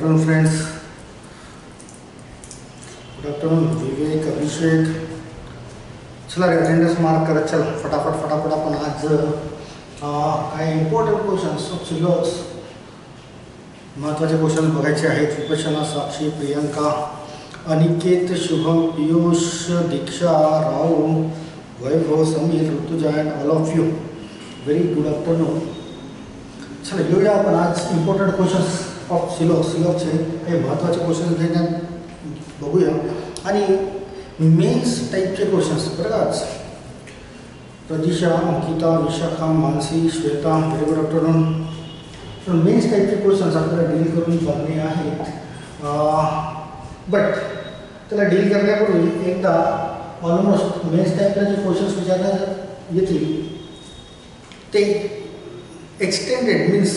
Afternoon friends. Good afternoon विवेक, अभिषेक. चला रे attendance mark करत चल फटाफट आपण आज काही इम्पॉर्टंट क्वेश्चन्स ऑफ सिलेबस, महत्त्वाचे क्वेश्चन बघायचे आहेत. विपशना, साक्षी, Priyanka, Aniket, Shubham, Piyush, Diksha, Rahu, Vaibhav, Sameer, Rutuja and all of you. Very good afternoon. चला घेऊया आपण आज इम्पॉर्टंट क्वेश्चन्स ऑफ सिलेबसचे काही महत्त्वाचे क्वेश्चन्स घेण्यात बघूया आणि मेन्स टाईपचे क्वेश्चन्स बरं का. आज Pradisha, Ankita, Vishakha, Mansi, Shweta, very good afternoon. Mains टाईपचे क्वेश्चन्स आपल्याला डील करून बघणे आहेत. बट त्याला डील करण्यापूर्वी एकदा ऑलमोस्ट मेन्स टाईपला जे क्वेश्चन्स विचारण्यात येतील ते एक्सटेंडेड मीन्स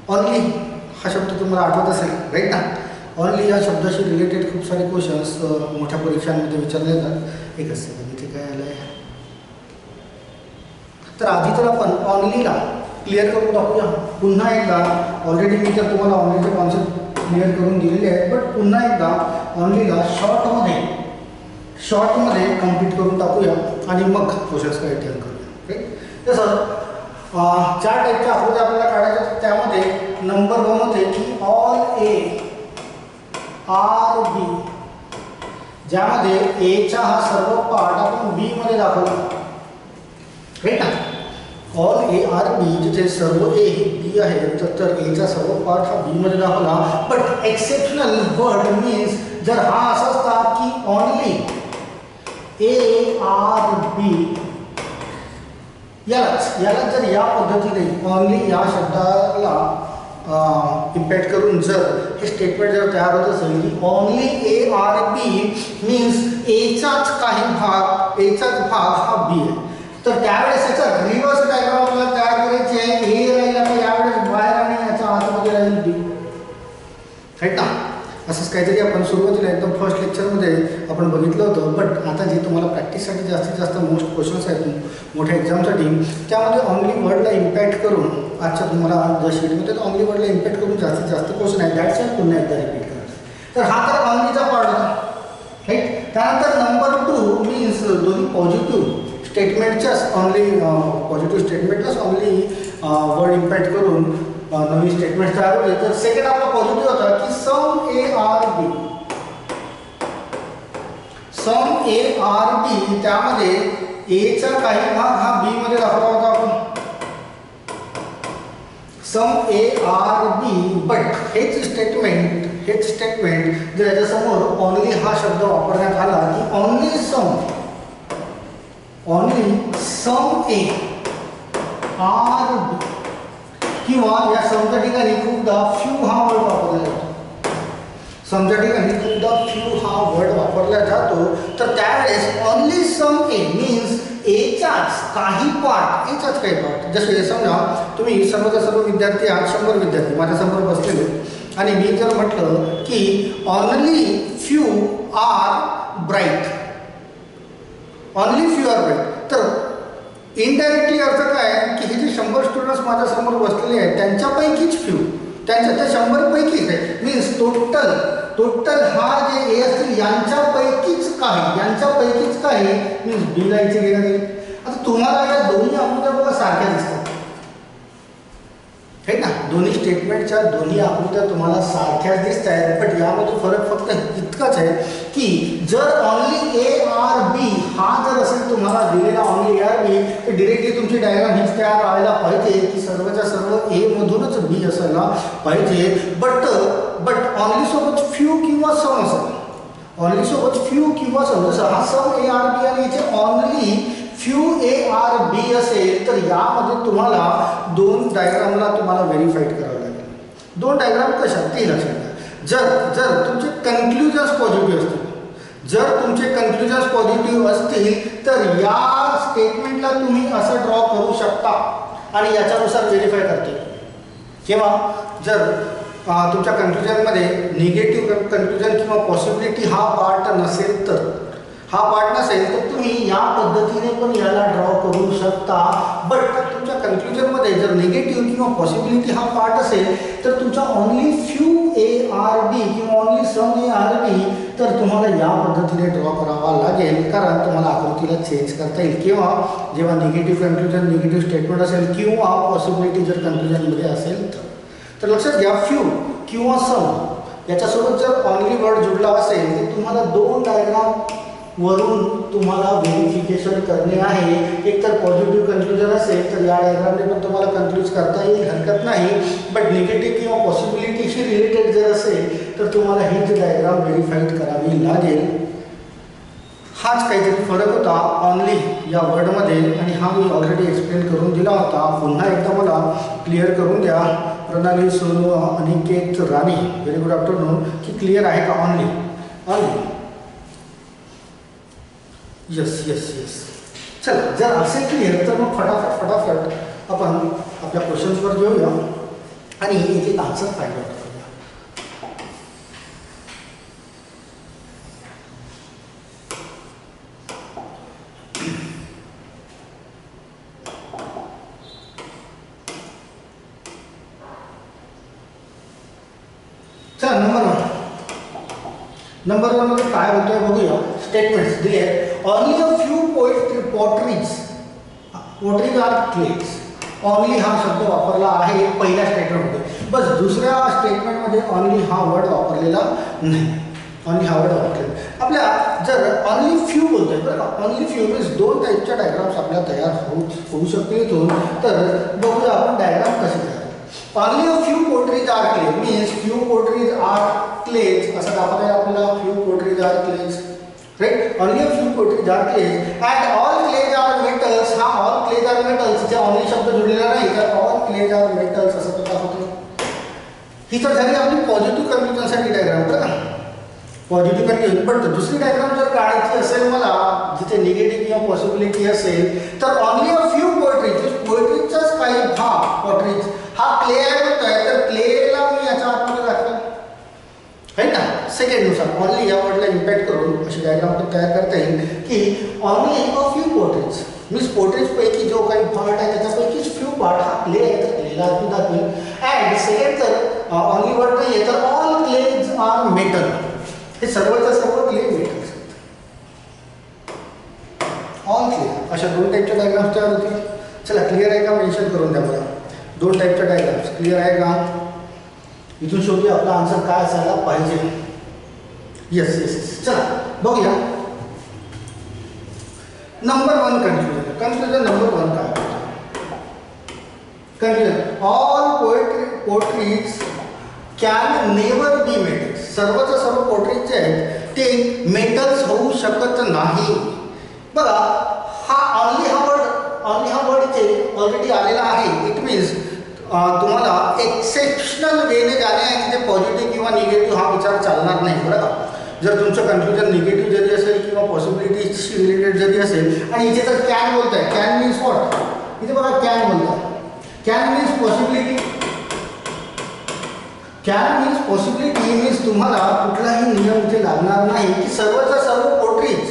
ऑनली हा शब्द तुम्हाला आठवत असेल राईट ना. ऑनली या शब्दाशी रिलेटेड खूप सारे क्वेश्चन्स मोठ्या परीक्षांमध्ये विचारले जातात. एकच सेकंड, इथे काय आलं आहे. तर आधी तर आपण ऑनलीला क्लिअर करून टाकूया पुन्हा एकदा. ऑलरेडी मी तर तुम्हाला ऑनलीचे कॉन्सेप्ट क्लिअर करून दिलेले आहेत, बट पुन्हा एकदा ऑनलीला शॉर्टमध्ये कम्प्लीट करून टाकूया आणि मग क्वेश्चन्स काय अटेंड करूया. राईट. तसं 4 टाईपच्या आकृत्या आपल्याला काढायच्या. त्यामध्ये नंबर 1 होते की ऑल ए आर बी, ज्यामध्ये एचा हा सर्व पार्ट आपण बी मध्ये दाखवला राईट ना. ऑल ए आर बी, जिथे सर्व ए ही बी आहे तर एचा सर्व पार्ट हा बी मध्ये दाखवला. बट एक्सेप्शनल वर्ड मीन्स जर हा असा असता की ऑनली ए आर बी, यालाच जर या पद्धतीने ऑनली या शब्दाला इम्पॅक्ट करून जर हे स्टेटमेंट जर तयार होत असेल की only A are B means एचाच भाग हा बी आहे, तर त्यावेळेस याचा रिव्हर्स डायग्राम आपल्याला तयार करायची आहे. ए राहील आता यावेळेस बाहेर आणि याच्या आतमध्ये राहील बी राईट ना. असंच काहीतरी आपण सुरुवातीला एकदम फर्स्ट लेक्चरमध्ये आपण बघितलं होतं. बट आता जे तुम्हाला प्रॅक्टिससाठी जास्तीत जास्त मोस्ट क्वेश्चन्स आहेत मोठ्या एक्झामसाठी, त्यामध्ये ऑनली वर्डला इम्पॅक्ट करून आजच्या तुम्हाला जर शीटमध्ये ऑनली वर्डला इम्पॅक्ट करून जास्तीत जास्त क्वेश्चन आहेत. दॅट्स वाय पुन्हा एकदा रिपीट करायचं. तर हा तर ऑनलीचा पार्ट होता राईट. त्यानंतर नंबर 2 मीन्स दोन्ही पॉझिटिव्ह स्टेटमेंटच्याच ऑनली पॉझिटिव्ह स्टेटमेंटलाच ऑनली वर्ड इम्पॅक्ट करून नवीन स्टेटमेंट तयार होते. तर सेकंड आपला पॉझिटिव्ह होता की सम ए आर बी, त्यामध्ये एचा काही भाग हा बी मध्ये दाखवला होता आपण सम ए आर बी. बट हेच स्टेटमेंट जर याच्यासमोर ऑनली हा शब्द वापरण्यात आला की ऑनली सम ए आर बी, किंवा या समजा ठिकाणी खूपदा फ्यू हा वर्ड वापरला जातो. तर त्यावेळेस ऑनली सम ए मीन्स एचाच काही पार्ट. जसे समजा तुम्ही सर्वचा सर्व विद्यार्थी आहात, 100 विद्यार्थी माझ्यासमोर बसलेले, आणि मी जर म्हटलं की ऑनली फ्यू आर ब्राईट, तर इनडायरेक्टली अर्थ काय की हे जे 100 स्टुडंट्स माझ्यासमोर बसलेले आहेत त्यांच्यापैकीच फ्यू, त्या 100 पैकीच आहे. मीन्स टोटल हा जे ए असतील यांच्यापैकीच काही मीन्स बी लाईनचे घेणं नाही. आता तुम्हाला या दोन्ही आकृत्या बघा सारख्या दिसतात है ना. दोन्ही स्टेटमेंटच्या दोन्ही आकृत्या तुम्हाला सारख्याच दिसत आहेत. बट यामध्ये फरक फक्त इतकाच आहे की जर ऑनली ए आर बी हा जर असेल तुम्हाला दिलेला ऑनली ए आर बी, तर डिरेक्टली तुमची डायग्राम हीच तयार व्हायला पाहिजे की सर्वच्या सर्व ए मधूनच बी असायला पाहिजे. बट ऑनली सोबत फ्यू किंवा सम जसं हा सम ए आर बी आणि याचे only few A are B असेल, तर यामध्ये तुम्हाला 2 डायग्रामला तुम्हाला व्हेरीफाईड करावं लागेल. 2 डायग्राम कशा ते लक्षात घ्या. जर तुमचे कन्क्लुजन्स पॉझिटिव्ह असतील तर या स्टेटमेंटला तुम्ही असं ड्रॉ करू शकता आणि याच्यानुसार व्हेरीफाय करते. किंवा जर तुमच्या कन्क्लुजनमध्ये निगेटिव्ह कन्क्लुजन किंवा पॉसिबिलिटी हा पार्ट नसेल तर हा पार्ट नसेल तर तुम्ही या पद्धतीने पण याला ड्रॉ करू शकता. बट तुमच्या कन्क्लुजनमध्ये जर निगेटिव्ह किंवा पॉसिबिलिटी हा पार्ट असेल तर तुमचा ओनली फ्यू ARB किंवा ओनली सम ARB तर तुम्हाला या पद्धतीने ड्रॉ करावा लागेल, कारण तुम्हाला आकृतीला चेंज करता येईल किंवा जेव्हा निगेटिव्ह कन्क्लुजन निगेटिव्ह स्टेटमेंट असेल किंवा पॉसिबिलिटी जर कन्क्लुजनमध्ये असेल तर लक्षात घ्या फ्यू किंवा सम याच्यासोबत जर ओनली वर्ड जुडला असेल तर तुम्हाला दोन डायग्राम वरून तुम्हाला व्हेरिफिकेशन करणे आहे. एक तर पॉझिटिव्ह कन्क्लुजन असेल तर या डायग्रामने पण तुम्हाला कन्क्लूज करता येईल, हरकत नाही. बट निगेटिव्ह किंवा पॉसिबिलिटीशी रिलेटेड जर असेल तर तुम्हाला ही जी डायग्राम व्हेरीफाईड करावी लागेल. हाच काहीतरी फरक होता ओनली या वर्डमध्ये आणि हा मी ऑलरेडी एक्सप्लेन करून दिला होता. पुन्हा एकदा मला क्लिअर करून द्या. प्रणाली सोनू अनिकेत राणी, व्हेरी गुड आफ्टरनून. की क्लिअर आहे का only? Only yes yes yes. चला, जर असेल क्लिअर तर मग फटाफट आपण आपल्या क्वेश्चन्सवर घेऊया आणि एक एक आन्सर फाइंड आउट करूया. चला, नंबर वन मध्ये काय बोलतोय बघूया. स्टेटमेंट्स दिले आहेत. Only a few potteries are clays. Only हा शब्द वापरला आहे पहिल्या स्टेटमेंटमध्ये. बस दुसऱ्या स्टेटमेंटमध्ये ओनली हा वर्ड वापरलेला नाही. ओनली हा वर्ड वापरलेला आपल्या जर ओनली फ्यू बोलतोय बरं का. ओनली फ्यू मीन्स दोन टाईपच्या डायग्राम्स आपल्या तयार होऊ शकते इथून. तर बघूया आपण डायग्राम कसे तयार. Only a few potteries are clays means few potteries are clays असं दाखवता येईल आपल्याला. Few potteries are clays, right. Only a few potteries are clays and all clays are metals. हा ऑल क्लेज आर मेटल्स जे only शब्द जोडलेला नाही तर ऑल क्लेज आर मेटल्स असं तो दाखवतो. ही तर झाली आपली पॉझिटिव्ह कन्क्लुजनसाठी डायग्राम बरं का. Positive conclusion. पण दुसरी डायग्राम जर काढायची असेल मला जिथे निगेटिव्ह किंवा पॉसिबिलिटी असेल तर ओनली अ फ्यू पोएट्रीज, पोएट्रीजचाच काही भाग पोएट्रीज हा क्ले आहे म्हणतोय तर क्लेला मी याच्या आतमध्ये दाखवेल है ना. सेकंड नुसार ओनली या वर्डला इम्पॅक्ट करून अशी डायग्राम पण तयार करता येईल की only a few poetries means poetries पैकी जो काही पार्ट आहे त्याच्यापैकीच फ्यू पार्ट हा क्ले आहे तर क्लेला मी दाखवेल. अँड सेकंड तर ओनली वर्ड नाही आहे तर ऑल क्लेज आर मेटल. हे सर्वच्या सर्व क्ले मेटल्स ऑल क्ले. अशा दोन टाईपच्या डायग्राम्स तयार होतील. चला, क्लिअर आहे का? मेन्शन करून द्या मला. दोन टाईपच्या डायग्राम्स क्लिअर आहे का? इथून शेवटी आपला आन्सर काय असायला पाहिजे. Yes yes yes. चला बघूया. Number one conclusion. Conclusion number one काय? Conclusion all poetries can never be metals. सर्वच्या सर्व पोएट्रीज जे आहेत ते मेटल्स होऊ शकत नाही. बघा, हा वर्ड इथे ऑलरेडी आलेला आहे. इट मीन्स तुम्हाला एक्सेप्शनल वेने जाणे आहे तिथे पॉझिटिव्ह किंवा निगेटिव्ह हा विचार चालणार नाही बरं का. जर तुमचं कन्क्लुजन निगेटिव्ह जरी असेल किंवा पॉसिबिलिटीशी रिलेटेड जरी असेल आणि इथे तर कॅन बोलत आहे. Can means what? इथे बघा कॅन बोलत आहे. Can means possibility. Can means possibility means तुम्हाला कुठलाही नियम इथे लागणार नाही की सर्वच्या सर्व poetries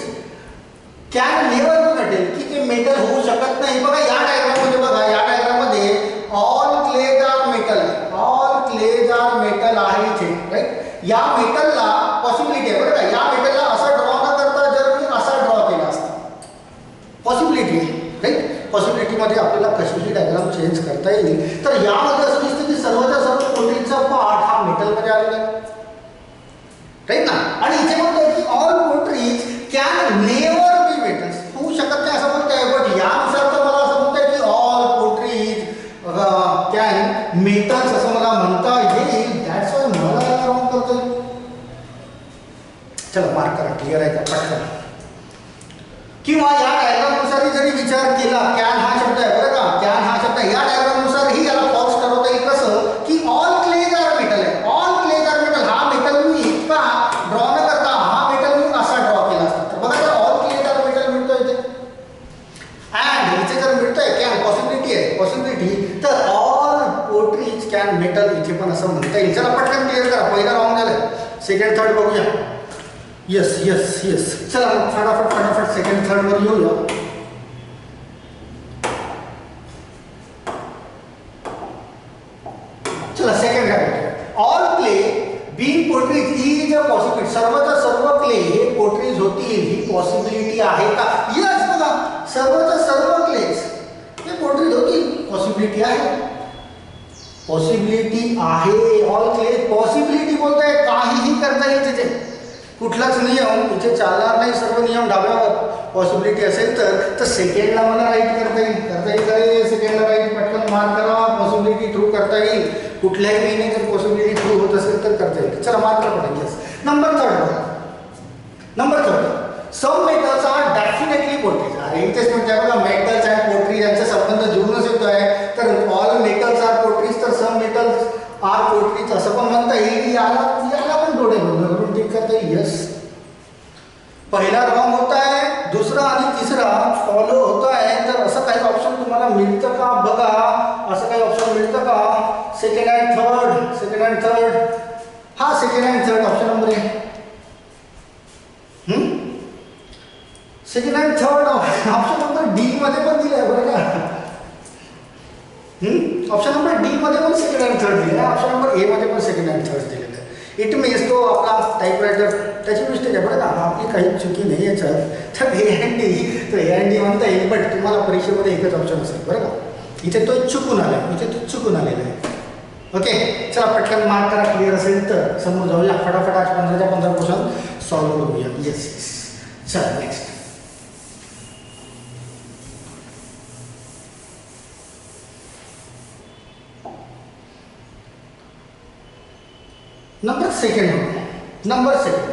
can never B metal की ते मेटल होऊ शकत नाही. बघा या डायग्राममध्ये बघा, या डायग्राममध्ये all clays are metal, all clays are metal आहे इथे, राईट. या मेटलला पॉसिबिलिटी आहे बरं का. या मेटलला असा ड्रॉ न करता जर मी असा ड्रॉ केला असता पॉसिबिलिटी आहे, राईट. पॉसिबिलिटीमध्ये आपल्याला कशीही डायग्राम चेंज करता येईल. तर यामध्ये असं दिसतं की सर्वच्या सर्व पोएट्रीजचा पार्ट हा मेटलमध्ये आलेला आहे, राईट ना. आणि इथे म्हणतोय की all poetries can never be metals, होऊ शकत नाही असं म्हणतोय. बट यानुसार तर मला असं म्हणतंय की ऑल पोएट्रीज कॅन मेटल्स असं मला म्हणता येईल. दॅट्स वाय मला याला रॉंग करतोय. चला मार्क करा. क्लिअर आहे का? पटकन. किंवा या डायग्रामनुसार जरी विचार केला, कॅन हा शब्द आहे बरं का. कॅन हा शब्द या डायग्रामनुसार ही याला फॉल्स ठरवता येईल. कसं की ऑल क्लेज आर मेटल आहे. ऑल क्लेज आर मेटल हा मेटल मी इतका ड्रॉ न करता हा मेटल मी असा ड्रॉ केला असता तर बघा ऑल क्लेज आर मेटल मिळतोय इथे. अँड इथे जर मिळतोय कॅन पॉसिबिलिटी आहे, पॉसिबिलिटी तर ऑल पोएट्रीज कॅन मेटल इथे पण असं म्हणता येईल. चला पटकन क्लिअर करा. पहिला रॉंग झालं. सेकंड थर्ड बघूया. Yes yes yes. चला मग फटाफट फटाफट सेकंड थर्ड वर येऊया. चला सेकंड काय म्हणतो, all play being potteries is a possibility. सर्वचा सर्व प्ले हे पोर्ट्रीज होतील ही पॉसिबिलिटी आहे का? यस. बघा सर्वचा सर्व प्लेज हे पोर्ट्रीज होतील, पॉसिबिलिटी आहे. पॉसिबिलिटी आहे. ऑल प्लेज पॉसिबिलिटी बोलताय, काहीही करता येईल तिथे, कुठलाच नियम इथे चालणार नाही, सर्व नियम डाव्यावर. पॉसिबिलिटी असेल तर सेकंडला मला राईट करता येईल, करता येईल सेकंडला राईट पटकन मार्क करा. पॉसिबिलिटी ट्रू करता येईल, कुठल्याही वेळी जर पॉसिबिलिटी ट्रू होत असेल तर करता येईल. चला मार्क करा. Yes. Number third some metals are definitely potteries. अरे इथेच म्हणते बघा मेटल्स अँड पोर्ट्रीज यांचा संबंध जुळूनच येतो आहे. तर ऑल मेटल्स आर पोर्ट्रीज, तर सम मेटल्स आर पोर्ट्रीज असं पण म्हणता येईल. याला पण थोडे म्हणून ठीक करता येईल. यस. पहिला रॉंग होता है, दुसरा आणि तिसरा फॉलो होता है. तर असं काही ऑप्शन तुम्हाला मिळतं का बघा, असं काही ऑप्शन मिळतं का? Second and third. हा second and third option number आहे. Second and third option number D मध्ये पण दिलाय बरं का. ऑप्शन नंबर डी मध्ये पण सेकंड अँड थर्ड दिले, ऑप्शन नंबर ए मध्ये पण सेकंड अँड थर्ड दिलेलं आहे. इट मीन्स तो आपला टाईपरायटर त्याची मिस्टेक आहे बरं का, आपली काही चुकी नाही याच्यात. तर ए अँड डी म्हणता येईल, बट तुम्हाला परीक्षेमध्ये एकच ऑप्शन असेल बरं का. इथे तो चुकून आलेला आहे. ओके चला पटकन मार्क करा, क्लिअर असेल तर समोर जाऊया. फटाफट आज 15च्या 15 क्वेश्चन सॉल्व्ह करूया. येस. चला नेक्स्ट. नंबर सेकंड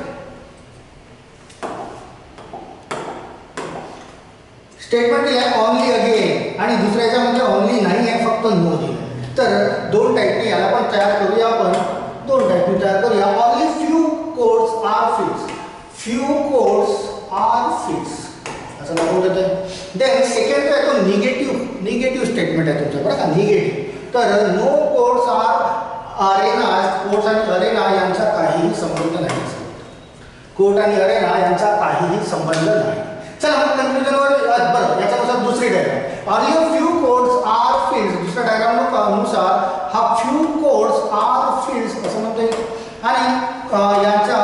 स्टेटमेंट दिलं आहे ओनली अगेन, आणि दुसऱ्या याच्यामध्ये ओनली नाही आहे, फक्त नो दिलं. तर दोन टाईपने याला पण तयार करूया आपण. Only few codes are fix असं दाखवून देतं. देन सेकंड आहे तो निगेटिव्ह स्टेटमेंट आहे तुमचं बरं का, निगेटिव्ह. तर no codes are arena. Court आणि अरेना यांचा काहीही संबंध नाही. कोर्ट आणि अरेना यांचा काहीही संबंध नाही. चला मग कन्क्लुजनवर बरं. याच्यानुसार दुसरी diagram, only few codes are fields. दुसऱ्या डायग्राम नुसार हा फ्यू कोड्स आर फील्ड्स असं म्हणता येईल. आणि यांच्या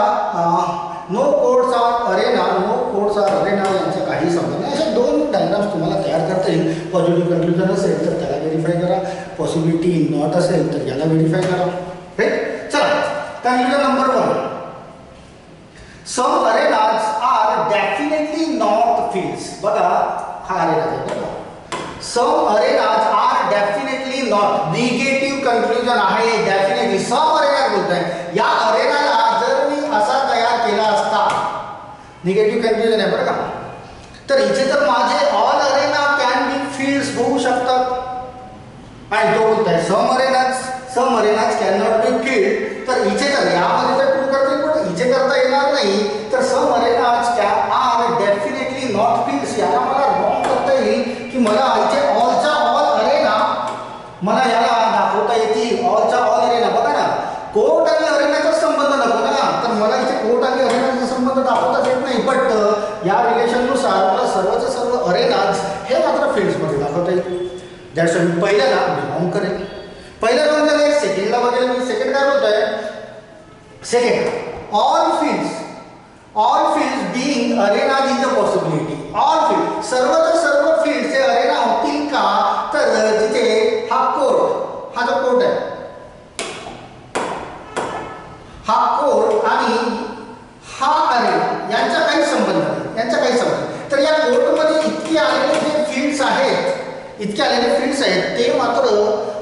नो कोड्स आर अरेना यांचा काही संबंध नाही. अशा दोन डायग्राम्स तुम्हाला तयार करता येईल. पॉझिटिव्ह कन्क्लुजन असेल तर त्याला व्हेरीफाय करा, पॉसिबिलिटी नॉट असेल तर याला व्हेरीफाय करा. राईट. चला conclusion number 1. Some arenas are definitely not fields. बघा हा अरेना आहे बघा. Some arenas are definitely not. Negative conclusion आहे. डेफिनेटली सम अरेना बोलतोय. या अरेनाला जर मी असा तयार केला असता, निगेटिव्ह कन्क्लुजन आहे बरं का, तर इथे तर माझे all Arena can be fields होऊ शकतात. आणि तो बोलतोय सम arenas can not be field. तर इथे तर यामध्ये तर प्रूव्ह करता येईल, पण इथे करता येणार नाही. तर some arenas can are definitely not fields. याला मला रॉंग करता येईल की मला इथे ऑलचा ऑल अरेना मला याला दाखवता येतील. ऑलचा ऑल अरेना बघा ना, कोर्ट आणि अरेनाचा संबंध नको ना, तर मला इथे कोर्ट आणि अरेनाचा संबंध दाखवताच येत नाही. बट या रिलेशननुसार मला सर्वचे सर्व अरेनाज हे मात्र फील्ड्समध्ये दाखवता येईल. दॅट्स मी पहिल्याला रॉंग करेल. पहिला रॉंग झाला. सेकंडला बघेल मी. सेकंड काय बोलतोय? Second all fields being Arena is a possibility. All field सर्वच्या सर्व फील्ड्स हे अरेना होतील का? तर जिथे हा कोर्ट, हा जो कोर्ट आहे, हा कोर्ट आणि हा अरेना यांचा काही संबंध नाही. तर या कोर्टमध्ये इतके आलेले जे फील्ड्स आहेत, ते मात्र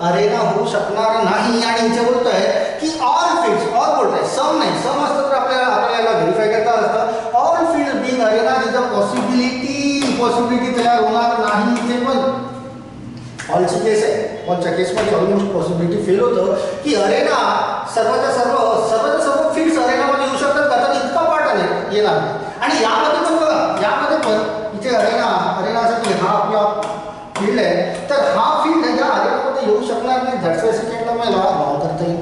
अरेना होऊ शकणार नाही. आणि इथे बोलतोय की ऑल फील्ड्स, ऑल बोलतोय, सम नाही. सम असतं तर आपल्याला व्हेरीफाय करता असतं. All fields being Arena is a possibility तयार होणार नाही. इथे पण ऑलची केस आहे. ऑलच्या केसमध्ये ऑलमोस्ट पॉसिबिलिटी फेल होतं की अरेना सर्वच्या सर्व फील्ड्स अरेनामध्ये येऊ शकतात का, तर इतका पार्ट येणार नाही. आणि यामध्ये पण बघा, यामध्ये पण इथे अरेनासाठी हा आपला फील्ड आहे, तर हा फील्ड या अरेनामध्ये येऊ शकणार नाही. दॅट्स वाय सेकंडला मला रॉंग करता येईल.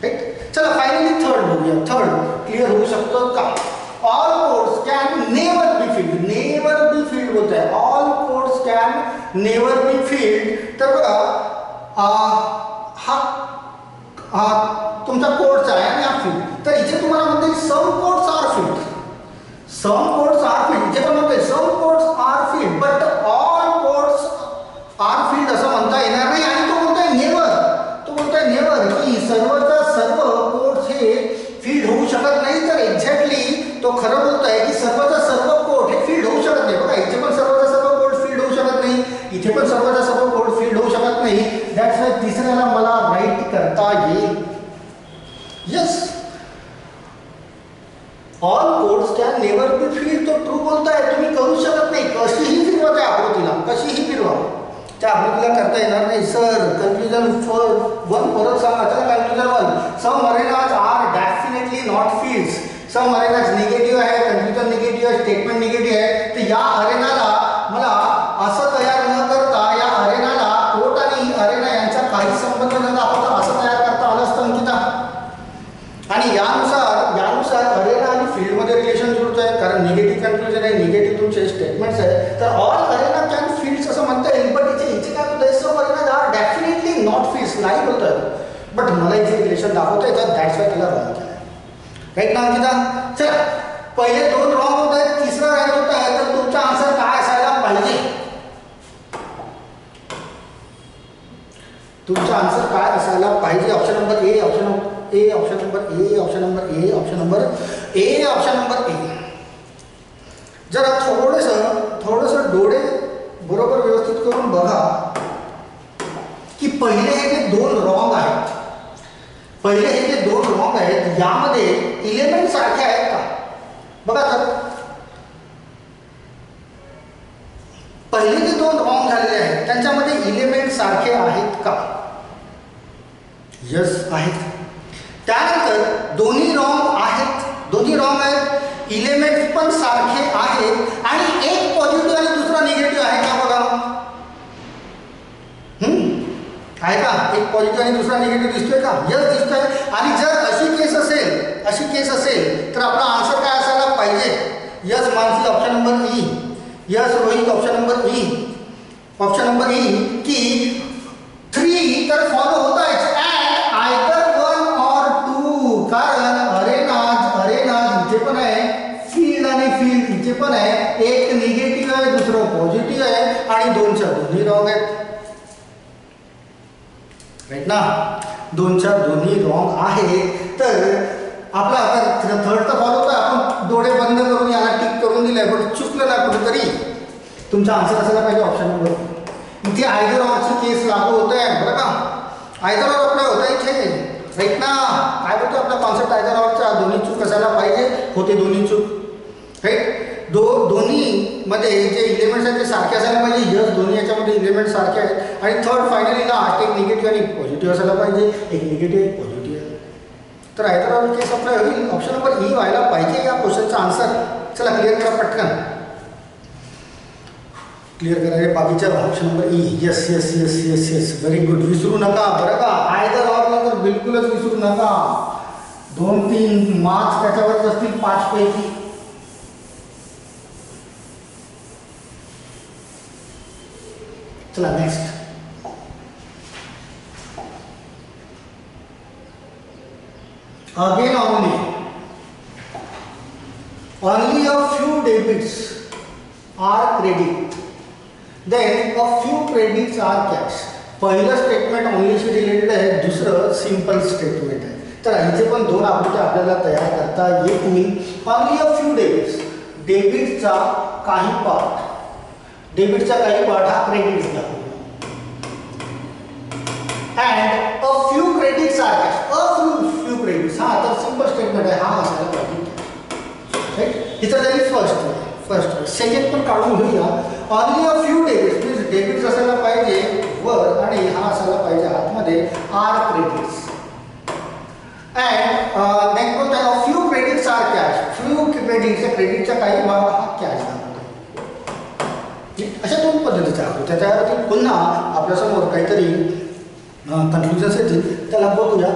राईट. चला फायनली थर्ड बघूया. थर्ड क्लिअर होऊ शकतो का? All codes can never be filled. Never be filled बोलत आहे. All codes can never be filled. तर बघा हा तुमचा कोड्स आहे आणि हा फिल्ड. तर इथे तुम्हाला म्हणते some codes are field. Some codes are field. इथे पण म्हणते some codes are field but all codes are field असं म्हणता येणार नाही. आणि तो बोलतोय नेवर. तो बोलतोय नेवर की सर्वचा सर्व कोड्स हे फील्ड होऊ शकत नाही. तर एक्झॅक्टली तो खरं बोलतोय की सर्वचा सर्व कोड हे फील्ड होऊ शकत नाही. बघा इथे पण सर्वचा सर्व कोड फील्ड होऊ शकत नाही. इथे पण सर्वचा सर्व कोड फील्ड होऊ शकत नाही. दॅट्स वाय तिसऱ्याला मला राईट करता येईल. Yes all codes can never B field. तो ट्रू बोलताय. तुम्ही करू शकत नाही. कशीही फिरवा त्या आकृतीला. कशीही फिरवा त्या आकृतीला करता येणार नाही. सर कन्क्लुजन वन परत सांगा. चला conclusion one. Some arenas are definitely not fields. Some arenas negative आहे. कन्क्लुजन निगेटिव्ह आहे. स्टेटमेंट निगेटिव्ह आहे. तर या अरेनाला मला असं तयार न करता या अरेनाला कोट आणि अरेना यांचा काही संबंध न दाखवता असं तयार करता आलं असतं अंकिता. आणि यानुसार अरेना आणि फील्डमध्ये रिलेशन जुळत आहे. कारण निगेटिव्ह कन्क्लुजन आहे. निगेटिव्ह तुमचे स्टेटमेंट्स आहे. तर ऑल अरेना कॅन फील्ड्स असं म्हणता येईल. बट इथे काय होतं सम arenas are definitely not fields नाही बोलतात. बट मला इथे रिलेशन दाखवता येतं. दॅट्स वाय त्याला रॉंग केलं. राईट ना अंकिता. चला पहिले दोन रॉंग होत आहेत. तिसरा राईट होत आहे. तर तुमचा आन्सर काय असायला पाहिजे. तुमचा आन्सर काय असायला पाहिजे. Option number A. Option number A. Option number A. Option number A. Option number A. Option number ए. जरा थोडंसं डोळे बरोबर व्यवस्थित करून बघा की पहिले हे जे दोन रॉंग आहेत. पहिले हे जे दोन रॉंग आहेत यामध्ये इलेमेंट सारखे आहेत का. बघा तर पहिले जे दोन रॉंग झालेले आहेत त्यांच्यामध्ये इलेमेंट सारखे आहेत का. यस आहेत. त्यानंतर दोन्ही रॉंग आहेत. दोन्ही रॉंग आहेत. इलेमेंट पण सारखे आहेत आणि एक पॉझिटिव्ह आणि दुसरा निगेटिव्ह आहे का. बघा आहे का. एक पॉझिटिव्ह आणि दुसरा निगेटिव्ह दिसतोय का. यस दिसतोय. आणि जर अशी केस असेल तर आपला आन्सर काय असायला पाहिजे. Yes Mansi option number E. Yes Rohit option number E. Option number E की 3 तर फॉलो होत आहे ॲट आयदर 1 और 2. कारण अरेनाज इथे पण आहे. फील्ड आणि फील्ड इथे पण आहे. एक निगेटिव्ह आहे दुसरं पॉझिटिव्ह आहे आणि दोनच्या दोन्ही रॉंग आहेत. राईट ना. दोनच्या दोन्ही रॉंग आहे. तर आपला आता थर्ड तर फॉलो होता. आपण डोळे बंद करून याला टिक करून दिलंय. पण चुकलं ना कुठेतरी. तुमचा आन्सर असायला पाहिजे ऑप्शन नंबर. इथे आयदर ऑरची केस लागू होत आहे. बरं का. आयदर ऑर आपल्या होत आहे इथे. राईट ना. काय बोलतो आपला कॉन्सेप्ट आयदर ऑरचा. दोन्ही चूक असायला पाहिजे. होते दोन्ही चूक. राईट. दोन्ही मध्ये जे इलेमेंट्स आहेत ते सारखे असायला पाहिजे. यस दोन्ही याच्यामध्ये इलेमेंट सारखे आहेत. आणि थर्ड फायनली लास्ट एक निगेटिव्ह आणि पॉझिटिव्ह असायला पाहिजे. एक निगेटिव्ह एक पॉझिटिव्ह आहे. तर आयदर ऑर केस अप्लाय होईल. ऑप्शन नंबर ई व्हायला पाहिजे या क्वेश्चनचा आन्सर. चला क्लिअर करा पटकन. क्लिअर करा रे बाकीच्या. Option number E. Yes yes yes yes yes very good. विसरू नका बरं का. आयदर ऑरला तर बिलकुलच विसरू नका. 2-3 मार्क्स त्याच्यावरच असतील 5 पैकी. चला next. Again only a few debits are credit, then a few credits are cash. पहिलं स्टेटमेंट ओनलीशी रिलेटेड आहे. दुसरं सिंपल स्टेटमेंट आहे. तर इथे पण दोन आकृत्या आपल्याला तयार करता येतील. only a few debits. डेबिटचा काही पार्ट हा क्रेडिट्स दाखवतो. and a few credits are cash. a few credits. हा तर सिंपल स्टेटमेंट आहे. हा असायला पाहिजे. राईट. इथं तरी फर्स्ट सेकंड पण काढून घेऊया. only a few debits means debits असायला पाहिजे वर आणि हा असायला पाहिजे आतमध्ये आर क्रेडिट्स. अँड नेक्स्ट बोलतो a few credits are cash. few credits क्रेडिटच्या काही भाग हा कॅश दाखवतो. अशा दोन पद्धतीच्या आकृत्या त्याच्यावरती पुन्हा आपल्यासमोर काहीतरी कन्फ्युजन्स येतील. त्याला बघूया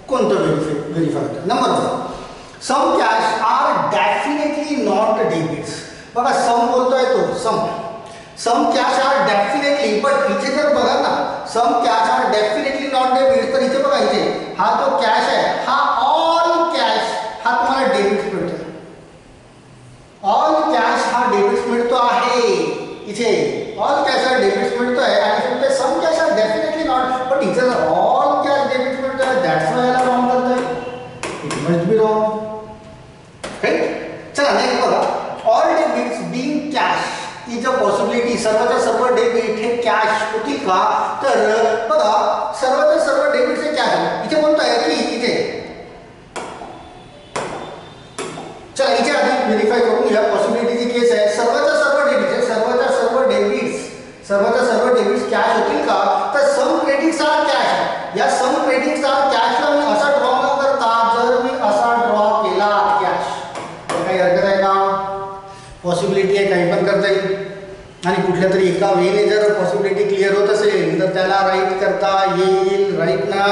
कोणतं व्हेरीफाय होतं. Number 1 some cash are definitely not debits. बघा सम बोलतोय तो some cash are definitely, but इथे जर बघा ना some cash are definitely not debits, तर इथे बघा इथे हा जो कॅश आहे हा ऑल कॅश हा तुम्हाला डेबिट्स मिळतोय. ऑल कॅश हा डेबिट्स मिळतो आहे इथे, ऑल कॅश हा डेबिट्स मिळतोय आणि सांगतोय some cash are definitely not, but इथे जर ऑल कॅश डेबिट्स मिळतोय दॅट्स व्हाय याला रॉंग करतोय. It must be wrong. Right. चला नेक्स्ट बघा. All debits being cash is a possibility. सर्वच्या सर्व डेबिट हे कॅश होतील का? तर बघा सर्वच्या सर्व डेबिट्स हे कॅश इथे बोलतोय की इथे, चला इथे आधी व्हेरीफाय करून घ्या. पॉसिबिलिटीची केस आहे. सर्वच्या सर्व डेबिट्स कॅश होतील का? तर सम क्रेडिट्स आर कॅश. या सम क्रेडिट्स आर कॅशला मी असा ड्रॉ न करता जर मी असा ड्रॉ केला कॅश, तर काही हरकत आहे का? पॉसिबिलिटी आहे, काही पण करता येईल. आणि कुठल्या तरी एका वेने जर पॉसिबिलिटी क्लिअर होत असेल तर त्याला राईट करता येईल. राईट ना?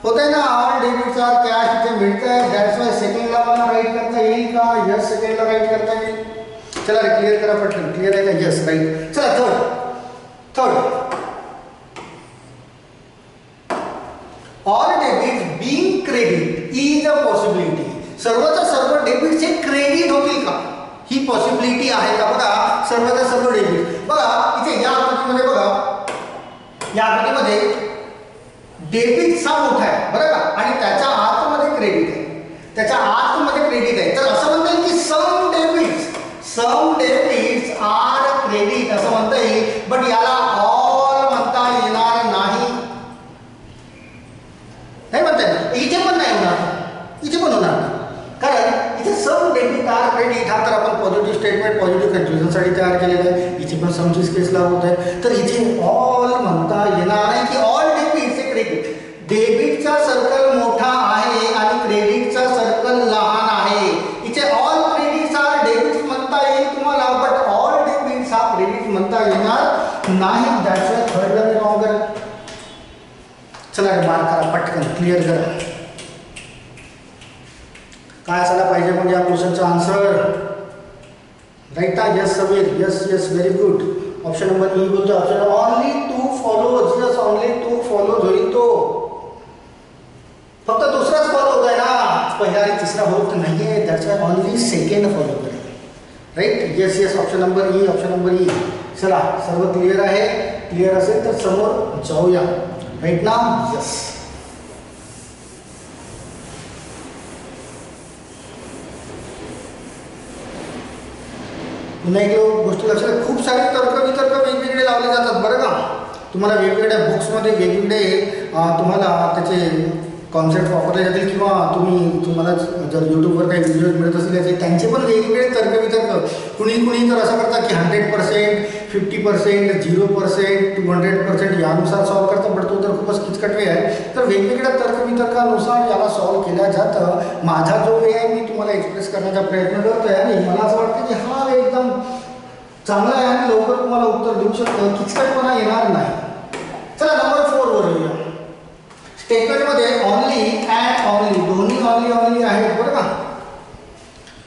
होत आहे ना. ऑल डेबिट्स आर कॅश इथे मिळत आहे, दॅट्स वाय सेकंडला मला राईट करता येईल का? यस, सेकंडला राईट करता येईल. चला क्लिअर करा पटकन. क्लिअर आहे का? Yes, right. चला third all debits being credit is a possibility. सर्वच्या सर्व डेबिट्स हे क्रेडिट होतील का? ही पॉसिबिलिटी आहे का? बघा सर्वच्या सर्व डेबिट बघा इथे या आकृतीमध्ये बघा, या आकृतीमध्ये डेबिट्स हा मोठा आहे बरं का, आणि त्याच्या आतमध्ये क्रेडिट आहे, तर असं म्हणता येईल की सम डेबिट्स आर क्रेडिट असं म्हणता येईल. बट याला ऑल म्हणता येणार नाही म्हणता येईल. इथे पण नाही होणार, कारण इथे सम डेबिट आर क्रेडिट हा तर आपण पॉझिटिव्ह स्टेटमेंट पॉझिटिव्ह कन्फ्युजनसाठी तयार केलेला आहे. इथे पण समचीच केस लागू होत आहे, तर इथे ऑल म्हणता येणार नाही की ऑल डेबिट्स हे क्रेडिट. डेबिटचा सर्कल मोठा आहे आणि क्रेडिटचा सर्कल लहान आहे. इथे ऑल क्रेडिट्स आर डेबिट्स म्हणता येईल तुम्हाला, बट ऑल डेबिट्स हा क्रेडिट म्हणता येणार नाही. दॅट्स व्हाय थर्डला मी रॉंग करेल. चला मार्क करा पटकन, क्लिअर करा. काय असायला पाहिजे मग या क्वेश्चनचा आन्सर? राईट ना? Yes Sameer, yes very good. Option number E बोलतो. Option only two follows. Yes, only two follows होईल तो. फक्त दुसराच फॉलो होत आहे ना, पहिला आणि तिसरा होत नाहीये. That's why only second follow करेल. Right. Yes, option number E. चला सर्व क्लिअर आहे? क्लिअर असेल तर समोर जाऊया. राईट ना? यस. पुन्हा एक गोष्ट लक्षात, खूप सारे तर्क वेगवेगळे लावले जातात बरं का. तुम्हाला वेगवेगळ्या बुक्समध्ये वेगवेगळे तुम्हाला त्याचे कॉन्सेप्ट वापरले जातील, किंवा तुम्हाला जर यूट्यूबवर काही व्हिडिओज मिळत असतील त्यांचे पण वेगवेगळे तर्क. कुणी तर असं करतात की 100%, 50%, 0%, 200% यानुसार सॉल्व करतात, पण तो तर खूपच किचकट वे आहे. तर वेगवेगळ्या तर्कवितर्कानुसार याला सॉल्व केल्या जातं. माझा जो वे आहे मी तुम्हाला एक्सप्रेस करण्याचा प्रयत्न करतोय आणि मला असं वाटतं की हा वे एकदम चांगला आहे आणि लवकर तुम्हाला उत्तर देऊ शकतं, किचकटपणा येणार नाही. चला नंबर 4 वर येऊया. स्टेटमेंटमध्ये ऑनली अँड ऑनली दोन्ही ऑनली आहेत बरं का,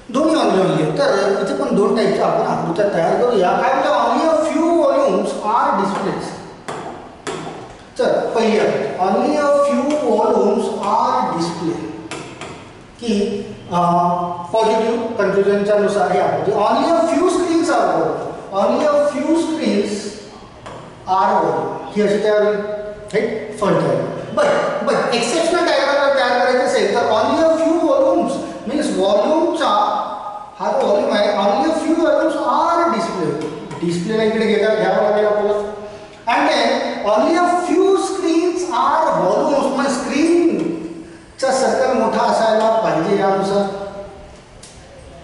दोन्ही ऑनली आहेत. तर इथे पण दोन टाईपच्या आपण आकृत्या तयार करूया. काय म्हणतो? Only a few volumes are displayed. तर पहिली आहे only a few volumes are display, की पॉझिटिव्ह कन्फ्युजनच्या नुसार हे आकृती. Only a few screens are volume, only a few screens are volume, ही अशी तयार होईल. राईट. फर्स्ट आहे. बट एक्सेप्शनल डायग्राम तयार करायचं असेल तर only a few volumes means व्हॉल्यूमचा हा जो व्हॉल्यूम आहे, only a few volumes are डिस्प्लेला इकडे घ्यावं लागेल आपल्याला. And then only a few screens are volumes, म्हणजे स्क्रीनचा सर्कल मोठा असायला पाहिजे यानुसार.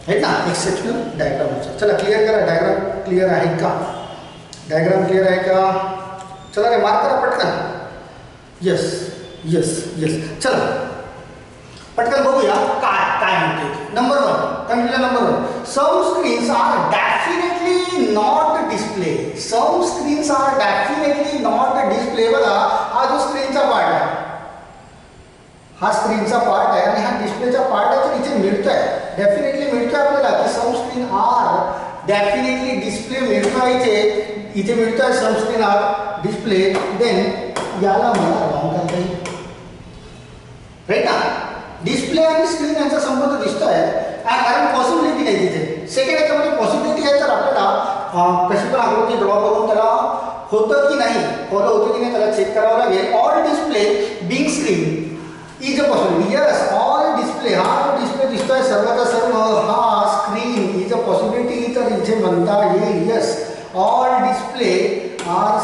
आहे ना? एक्सेप्शनल डायग्रामनुसार. चला क्लिअर करा. डायग्राम क्लिअर आहे का? चला रे मार्क करा पटकन. यस. चला पटकन बघूया काय म्हणते. Number 1 confusion number 1. Some screens are definitely not display. Some screens are definitely not display. बघा हा जो स्क्रीनचा पार्ट आहे, हा स्क्रीनचा पार्ट आहे आणि हा डिस्प्लेचा पार्ट आहे, तर इथे मिळतोय डेफिनेटली मिळतोय आपल्याला की सम स्क्रीन आर डेफिनेटली डिस्प्ले मिळतोय इथे मिळतोय सम स्क्रीन आर डिस्प्ले. देन याला मला रॉंग करता येईल राईट ना. डिस्प्ले आणि स्क्रीन यांचा संबंध दिसतोय कारण पॉसिबिलिटी नाही तिथे. सेकंड याच्यामध्ये पॉसिबिलिटी आहे तर आपल्याला कशी पण आकृती ड्रॉ करून त्याला होतं की नाही फॉलो होतं की नाही त्याला चेक करावं लागेल. All display being screen is a possibility. Yes all display हा जो डिस्प्ले दिसतोय सर्वाचा सर्व हा स्क्रीन इज अ पॉसिबिलिटी. तर इथे म्हणता येईल yes all display are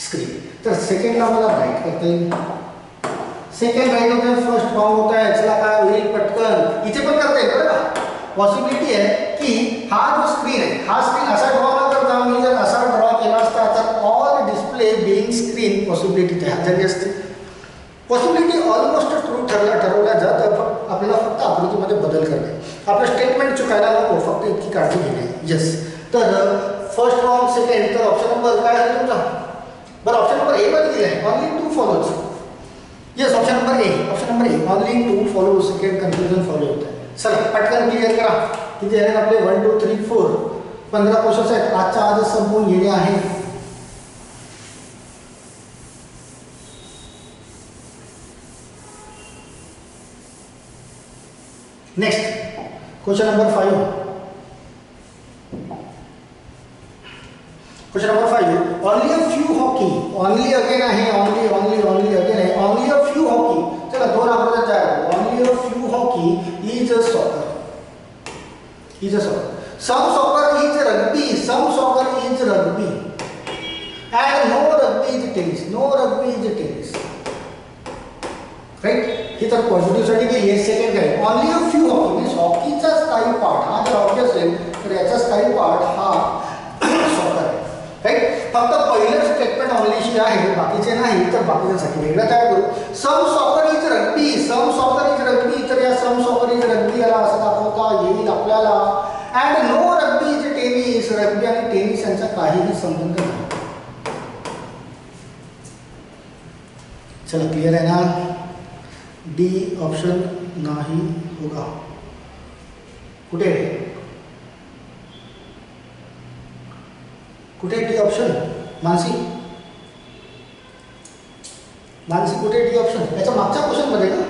screen. तर सेकंडला मला राईट करता येईल. सेकंड राईट होत आहे फर्स्ट रॉंग होत आहे. चला काय होईल पटकन इथे पण करता येईल बरं का. पॉसिबिलिटी आहे की हा जो स्क्रीन आहे हा स्क्रीन असा ड्रॉ न करता मी जर असा ड्रॉ केला असता तर all display being screen possibility तयार झाली असते. पॉसिबिलिटी ऑलमोस्ट ट्रू ठरवल्या जातं. आपल्याला फक्त आकृतीमध्ये बदल करणे आपलं स्टेटमेंट चुकायला नको फक्त इतकी काळजी घेणे. येस तर फर्स्ट रॉंग सेकंड. तर ऑप्शन नंबर काय आहे तुमचा बरं. ऑप्शन नंबर ए मध्ये दिलं आहे only two follows. Yes option number A. Option number A only two follow. Second confusion follow होत आहे. चला पटकन क्लिअर करा. किती आहेत आपले 1 2 3 4 15 क्वेश्चन्स आहेत. आजच्या आज संपून गेले आहे. Next question number 5. Question number 5 only a few hockey. Only again आहे ओनली अगेन आहे ओनली अ फ्यू हॉकी. चला दोन आकृत्या तयार करू. Only a few hockey is a soccer. Some soccer is rugby. Some soccer is rugby. And no rugby is tennis. Right? ही तर positive साठी गेली आहे. सेकंड काय only a few hockey means हॉकीचाच काही पार्ट हा जर हॉकी असेल तर याचाच काही पार्ट हा सॉकर आहे. राईट. फक्त पहिलं स्टेटमेंट ओनलीशी आहे बाकीचे नाही तर बाकीच्यासाठी वेगळं तयार करू. सम सॉकर इज रग्बी. तर या सम सॉकर इज रग्बी याला असं दाखवता येईल आपल्याला. And no rugby is tennis. Rugby आणि टेनिस यांचा काहीही संबंध नाही. चला क्लियर आहे ना. डी ऑप्शन नाही होगा. कुठे डी ऑप्शन मानसी कुठे डी ऑप्शन. याच्या मागच्या क्वेश्चन मध्ये ना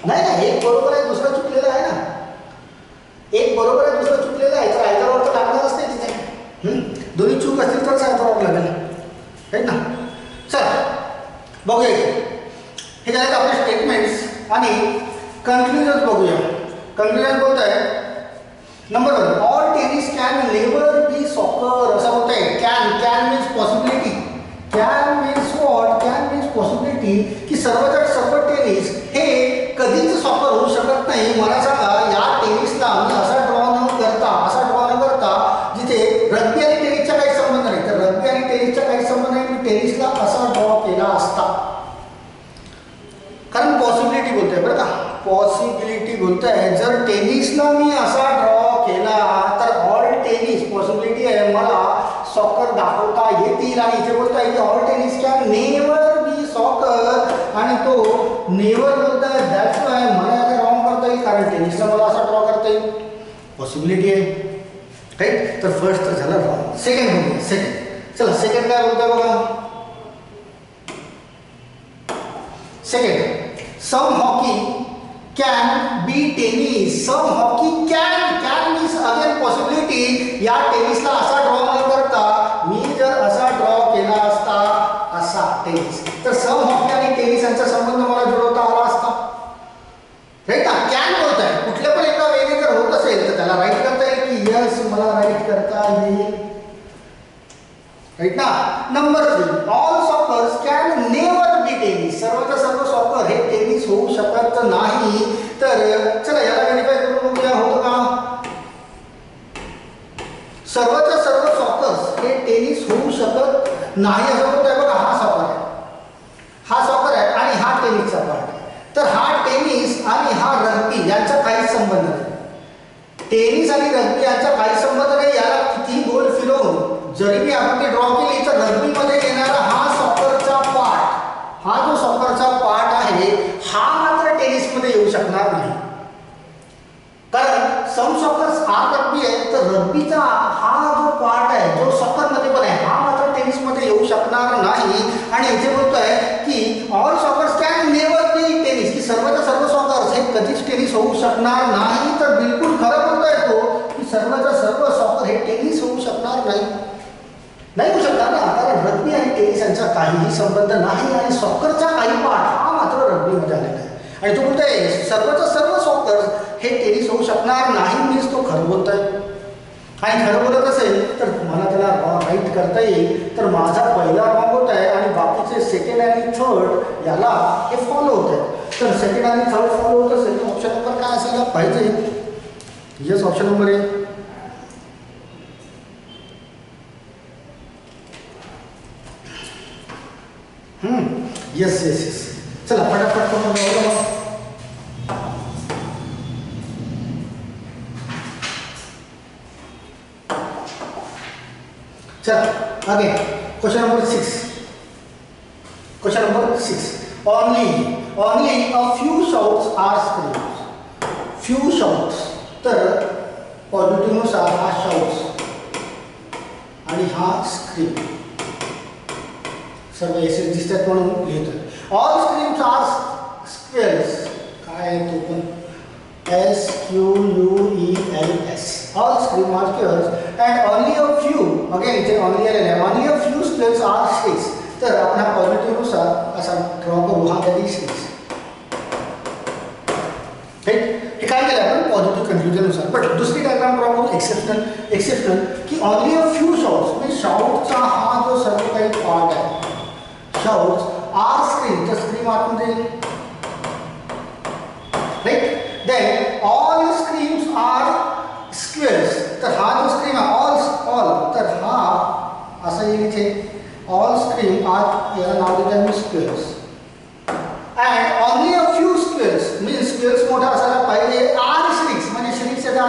नाही एक बरोबर आहे दुसरा चुकलेला आहे ना. एक बरोबर आहे दुसरा चुकलेला आहे तर आयतावर तर लागणारच नाही तिथे. दोन्ही चूक असतील तरच आयतावर लागेल राईट ना. चला बघूया हे झाले आपले स्टेटमेंट्स आणि कन्क्लुजन बघूया. कन्क्लुजन बोलत आहे number 1 all tennis can never B soccer. असा बोलत आहे can means possibility. Can means what. Can means possibility की सर्वजण सर्व टेनिस हे कधीच सॉकर होऊ शकत नाही. मला सांगा या टेनिसला मी असा ड्रॉ न करता जिथे रग्बी आणि टेनिसचा काही संबंध नाही तर रग्बी आणि टेनिसचा काही संबंध नाही मी टेनिसला असा ड्रॉ केला असता. कारण पॉसिबिलिटी बोलतोय बरं का. पॉसिबिलिटी बोलतोय जर टेनिसला मी असा ड्रॉ केला तर ऑल टेनिस पॉसिबिलिटी आहे मला सॉकर दाखवता येतील. आणि इथे बोलतोय की all tennis can never B soccer आणि तो नेवर बोलतोय दॅट्स वाय मला याला रॉंग करता येईल कारण टेनिसला मला असा ड्रॉ करता येईल. पॉसिबिलिटी आहे राईट. तर फर्स्ट तर झालं रॉंग. सेकंड बघूया. चला सेकंड काय बोलतोय बघा. Second some hockey can be tennis. Some hockey can means again possibility. या टेनिसला असा ड्रॉ न करता मी जर असा ड्रॉ केला असता असा टेनिस तर सम हॉकी आणि टेनिस यांचा संबंध मला जुळवता आला असता. राईट ना. कॅन होत आहे कुठल्या पण एका वेळी जर होत असेल तर त्याला राईट करता येईल की यस मला राईट करता येईल. राईट ना. Number 3 all soccers can never be tennis. सर्वचा सर्व सॉकर हे टेनिस होऊ शकत नाही. तर चला याला व्हेरीफाय करून बघूया होतं का. सर्वचा सर्व सॉकर्स हे टेनिस होऊ शकत नाही असं होत आहे बघा. हा सॉकर आहे आणि हा टेनिसचा पार्ट आहे. तर हा टेनिस आणि हा रग्बी यांचा काही संबंध नाही. टेनिस आणि रग्बी यांचा काही संबंध नाही. याला कितीही गोल फिरवून जरी मी आपण ड्रॉ केली तर रग्बीमध्ये येणारा हा सॉकरचा पार्ट हा जो सॉकरचा पार्ट आहे हा मात्र टेनिसमध्ये येऊ शकणार नाही. कारण सम सॉकर्स आर रग्बी आहे, तर रग्बीचा हा जो पार्ट आहे जो सॉकरमध्ये पण आहे हा मात्र टेनिसमध्ये येऊ शकणार नाही. आणि इथे बोलतोय की all soccers can never be tennis, की सर्वच्या सर्व सॉकर्स हे कधीच टेनिस होऊ शकणार नाही. तर बिलकुल खरं बोलतोय तो की सर्वच्या सर्व सॉकर हे टेनिस होऊ शकणार नाही, नाही होऊ शकणार ना, कारण रग्बी आणि टेनिस यांचा काहीही संबंध नाही आणि सॉकरचा काही पार्ट हा मात्र रग्बीमध्ये आलेला आहे. आणि तो बोलतोय सर्वच्या सर्व सॉकर हे टेनिस होऊ शकणार नाही, मीन्स तो खरं बोलतोय. आणि खरं बोलत असेल तर मला त्याला राईट करता येईल. तर माझा पहिला रॉंग होत आहे आणि बाकीचे सेकंड आणि थर्ड याला हे फॉलो होत आहे. तर सेकंड आणि थर्ड फॉलो होत असेल तर ऑप्शन नंबर काय असायला पाहिजे? येस, ऑप्शन नंबर ए. Yes yes yes. चला फटाफट करून बघूया. चल आगे question number 6. Question number 6. Only a few shouts are screams. Few shouts. तर पॉझिटिव्ह नुसार हा shouts आणि हा scream सर्व एसेस दिसतात म्हणून लिहितोय. All screams are squares. काय आहे तो पण SQUELS. All screams are squares and only a few, again इथे only आलेला आहे, only a few squares are streaks. तर आपण हा पॉझिटिव्ह नुसार असा ड्रॉ करू, हा कधी स्ट्रीक्स. हे काय केलं आपण पॉझिटिव्ह कन्फ्युजन नुसार. बट दुसरी डायग्राम ड्रॉ करू एक्सेप्शनल की only a few shouts, म्हणजे शाउटचा हा जो सर्व काही पार्ट आहे shouts are screams. तर स्क्रीम आतमध्ये right. then all screams are squares. तर हा जो स्क्रीम आहे all तर हा असा येईल इथे all scream are याला नाव दिलं आहे squares. and only a few squares means squares मोठा असायला पाहिजे are shrieks, म्हणजे shrieks याच्या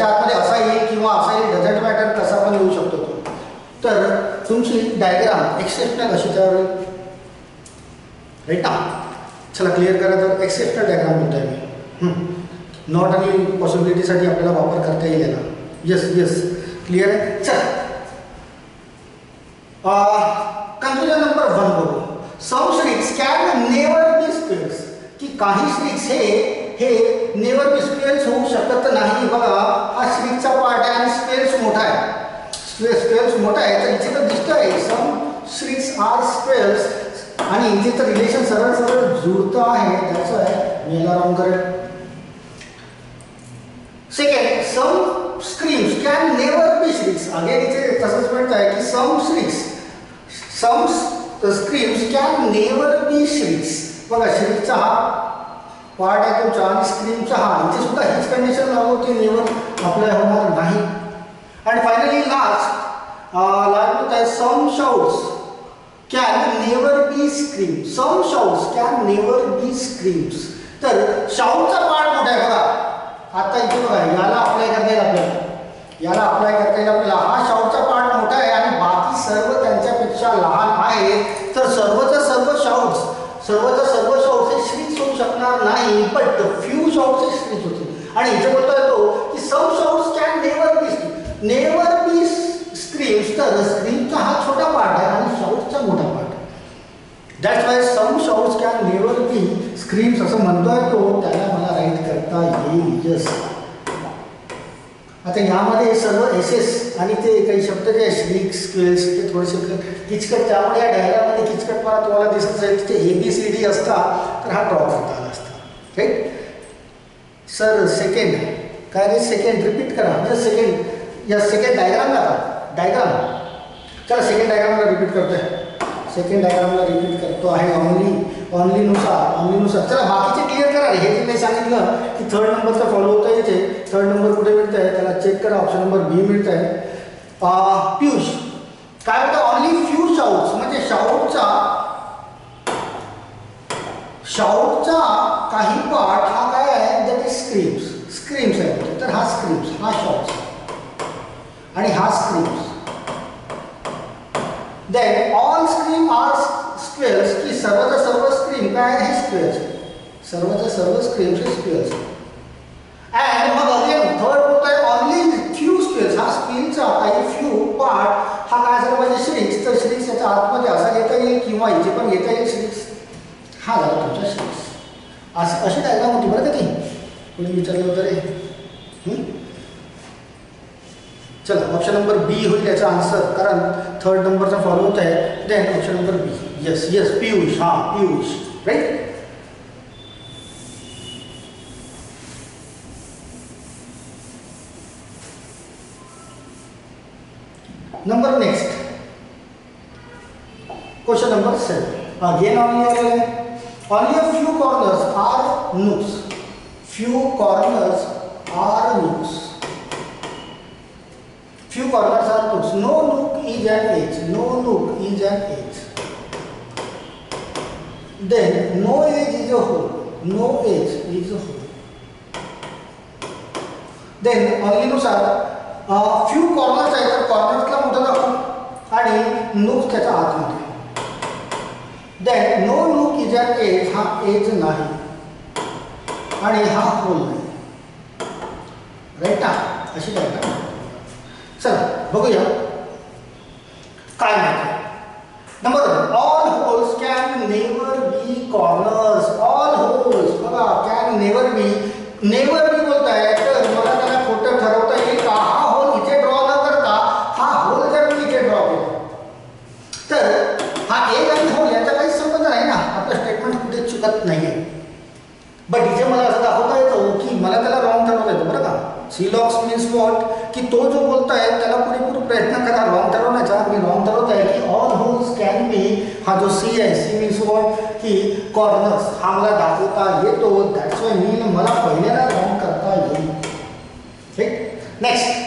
आतमध्ये असा येईल किंवा असा येईल, डझंट मॅटर, कसा पण येऊ शकतो तो. तर तुमची डायग्राम एक्सेप्शनल अशी तयार होईल राईट ना. चला क्लिअर करा. तर एक्सेप्शनल डायग्राम म्हणतोय मी, नॉट आणि पॉसिबिलिटीसाठी आपल्याला वापर करता येईल याला. येस येस क्लिअर आहे. चल कन्क्लुजन नंबर 1 बघू. Some shrieks can never be squares, की काही श्रीक्स हे नेवर बी स्क्वेअर्स होऊ शकत नाही. बघा हा श्रीकचा पार्ट आहे आणि स्क्वेअर्स मोठा आहे, स्क्वेअर्स मोठा आहे. तर इथे तर दिसतंय सम श्रीक्स आर स्क्वेअर्स आणि इथे तर रिलेशन सरळ सरळ जुळतं आहे, त्याचं आहे मी याला रॉंग करेल. Second, some screams can never be shrieks. Again इथे तसंच म्हणत आहे की some screams can never be shrieks. बघा श्रीक्सचा हा पार्ट आहे तुमचा आणि स्क्रीमचा हा, इथे सुद्धा हीच कंडिशन लागू होती, नेवर अप्लाय होणार नाही. आणि फायनली लास्ट होत आहे some shouts can never be scream. Some shouts can never be screams. तर शाउटचा पार्ट मोठा आहे बघा. आता इथे बघा याला अप्लाय करता येईल आपल्याला, हा शाउटचा पार्ट मोठा आहे आणि बाकी सर्व त्यांच्यापेक्षा लहान आहे. तर सर्वच्या सर्व शाउट्स हे श्रीक्स होऊ शकणार नाही, बट फ्यू शाउट्स हे श्रीक्स होतील. आणि इथे बोलतोय तो की some shouts can never be screams. तर स्क्रीमचा हा छोटा पार्ट आहे आणि शाउट्सचा मोठा पार्ट आहे. That's why some shouts can never be screams असं म्हणतोय तो, त्याला मला राईट करता येईल. यस. आता यामध्ये सर्व एसेस आणि ते काही शब्द जे श्रीक्स स्क्वेअर्स ते थोडेसे किचकट, त्यामुळे या डायग्राममध्ये किचकटपणा तुम्हाला दिसत असेल. तिथे ABCD असता तर हा ड्रॉ करता आला असता राईट. सर सेकंड काय रे, सेकंड रिपीट करा. म्हणजे सेकंड या सेकंड डायग्राम चला सेकंड डायग्रामला रिपीट करतोय. सेकंड डायग्रामला रिपीट करतो आहे ऑनलीनुसार. चला बाकीचे क्लिअर करा. हे जे मी सांगितलं की थर्ड नंबरचा फॉलो होतं इथे, थर्ड नंबर कुठे मिळतं आहे त्याला चेक करा. ऑप्शन नंबर बी मिळतं आहे. पियुष काय होतं, ऑनली फ्यू शाउट्स, म्हणजे शाउटचा काही पार्ट हा काय आहे, दॅट इज स्क्रीम्स आहे. तर हा स्क्रीम्स, हा शाउट्स आणि हा screams. Then all scream are squares, की सर्वच्या सर्व स्क्रीम काय आहे, स्क्वेअर्स. सर्वच्या सर्व स्क्रीम्स हे स्क्वेअर्स. अँड मग अगेन अशी डायग्राम होती बरं का ती, कोणी विचारलं होतं रे. चला ऑप्शन नंबर बी होईल याचा आन्सर, कारण थर्ड नंबरचा फॉलो होत आहे. Then option number B. Yes yes Piyush, हां Piyush right. Number next question number 7 again only a few corners are nooks. Few corners are nooks. Few corners are nooks. No nook is an edge. No nook is an edge. Then no edge is a hole. No edge is a hole. Then only नुसार few corners आहेत तर कॉर्नर्सला मोठं दाखवू आणि nook त्याच्या आतमध्ये. Then no nook is an edge. हा age नाही आणि हा होल नाही. राईट ना, अशी काय का. चला बघूया काय माहिती. Number 1 all holes can never be corners. All holes बघा can never be. Never be बोलताय तर मला त्याला खोटं ठरवता येईल का. हा होल इथे ड्रॉ न करता हा होल जर मी इथे ड्रॉ केला तर हा एज आणि होल याचा काही संबंध नाही ना. आपलं स्टेटमेंट कुठे चुकत नाहीये. बट इथे मला असं दाखवता येतं की मला त्याला रॉंग ठरवता येतं बरं का. सीलॉक्स मीन्स वॉट की तो जो बोलताय त्याला पुरेपूर प्रयत्न करा रॉंग ठरवण्याचा. मी रॉंग ठरवत आहे की ऑल होल्स कॅन बी. हा जो सी आहे सी मीन्स वॉट की कॉर्नर्स हा मला दाखवता येतो. दॅट्स वाय मी मला पहिल्याला रॉंग करता येईल. ठीक. नेक्स्ट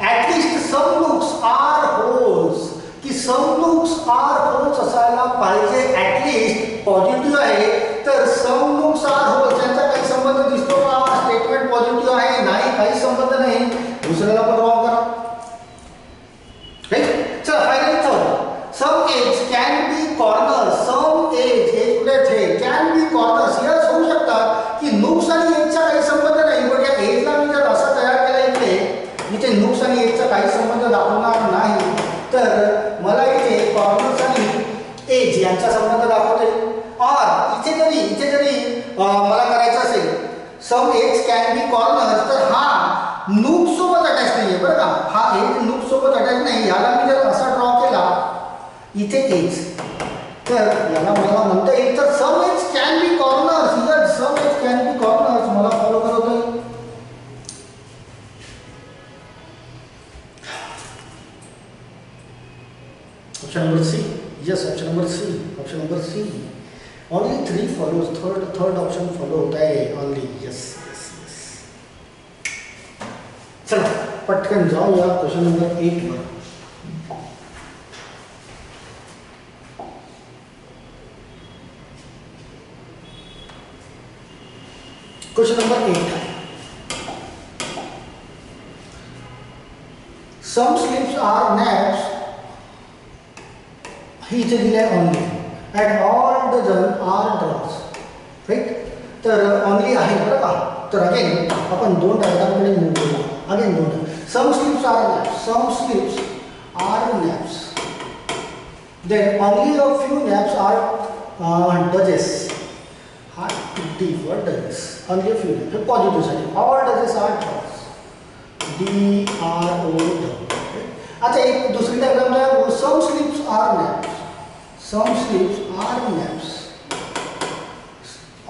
ॲटलिस्ट सम लुक्स आर होल्स. की सम लुक्स आर होल्स असायला पाहिजे. ॲटलिस्ट पॉझिटिव्ह आहे तर सम लुक्स आर होल्स यांचा काही संबंध दिसतो का. स्टेटमेंट पॉझिटिव्ह आहे नाही, काही संबंध नाही. दुसऱ्याला पण रॉंग करा. राईट. चला finally third some edge can be corner. Some edge edge कुठे कॅन बी कॉर्नर्स. यस होऊ शकतात की नुक्स आणि एजचा काही संबंध नाही. पण या एजला मी जर असा तयार केला इथे नुक्स आणि एजचा काही संबंध दाखवणार नाही तर मला इथे कॉर्नर्स आणि एज यांचा संबंध दाखवते. और इथे जरी मला करायचं असेल सम एज कॅन बी कॉर्नर्स तर हा नूक सोबत अटॅच नाहीये बरं का. हा एज नूक सोबत अटॅच नाही. याला मी जर असा ड्रॉ केला इथे एज तर याला मला म्हणता येईल तर some edge can be corners. Yes some edge can be corners मला फॉलो करत आहे. Option number C. Yes, option number C. Option number C. Only 3 follows. Third option follow होता है only. Yes. चलो पटकन जाओ यार क्वेश्चन नंबर 8 पर. Question number 8. Some sleeps are naps. ही इथे दिले only at all dozen are draws. Right. तर ऑनली आहे बरं का. तर अगेन आपण दोन डायग्रामकडे मूव्ह करू. अगेन दोन. Some sleeps are naps. Some sleeps are naps. Then only a few naps are dozes. हा D for dozes. Only a few naps पॉझिटिव्हसाठी. All dozes are draws. DRO. आता एक दुसरी डायग्राम आहे. Some sleeps are naps. Some sleeps are naps.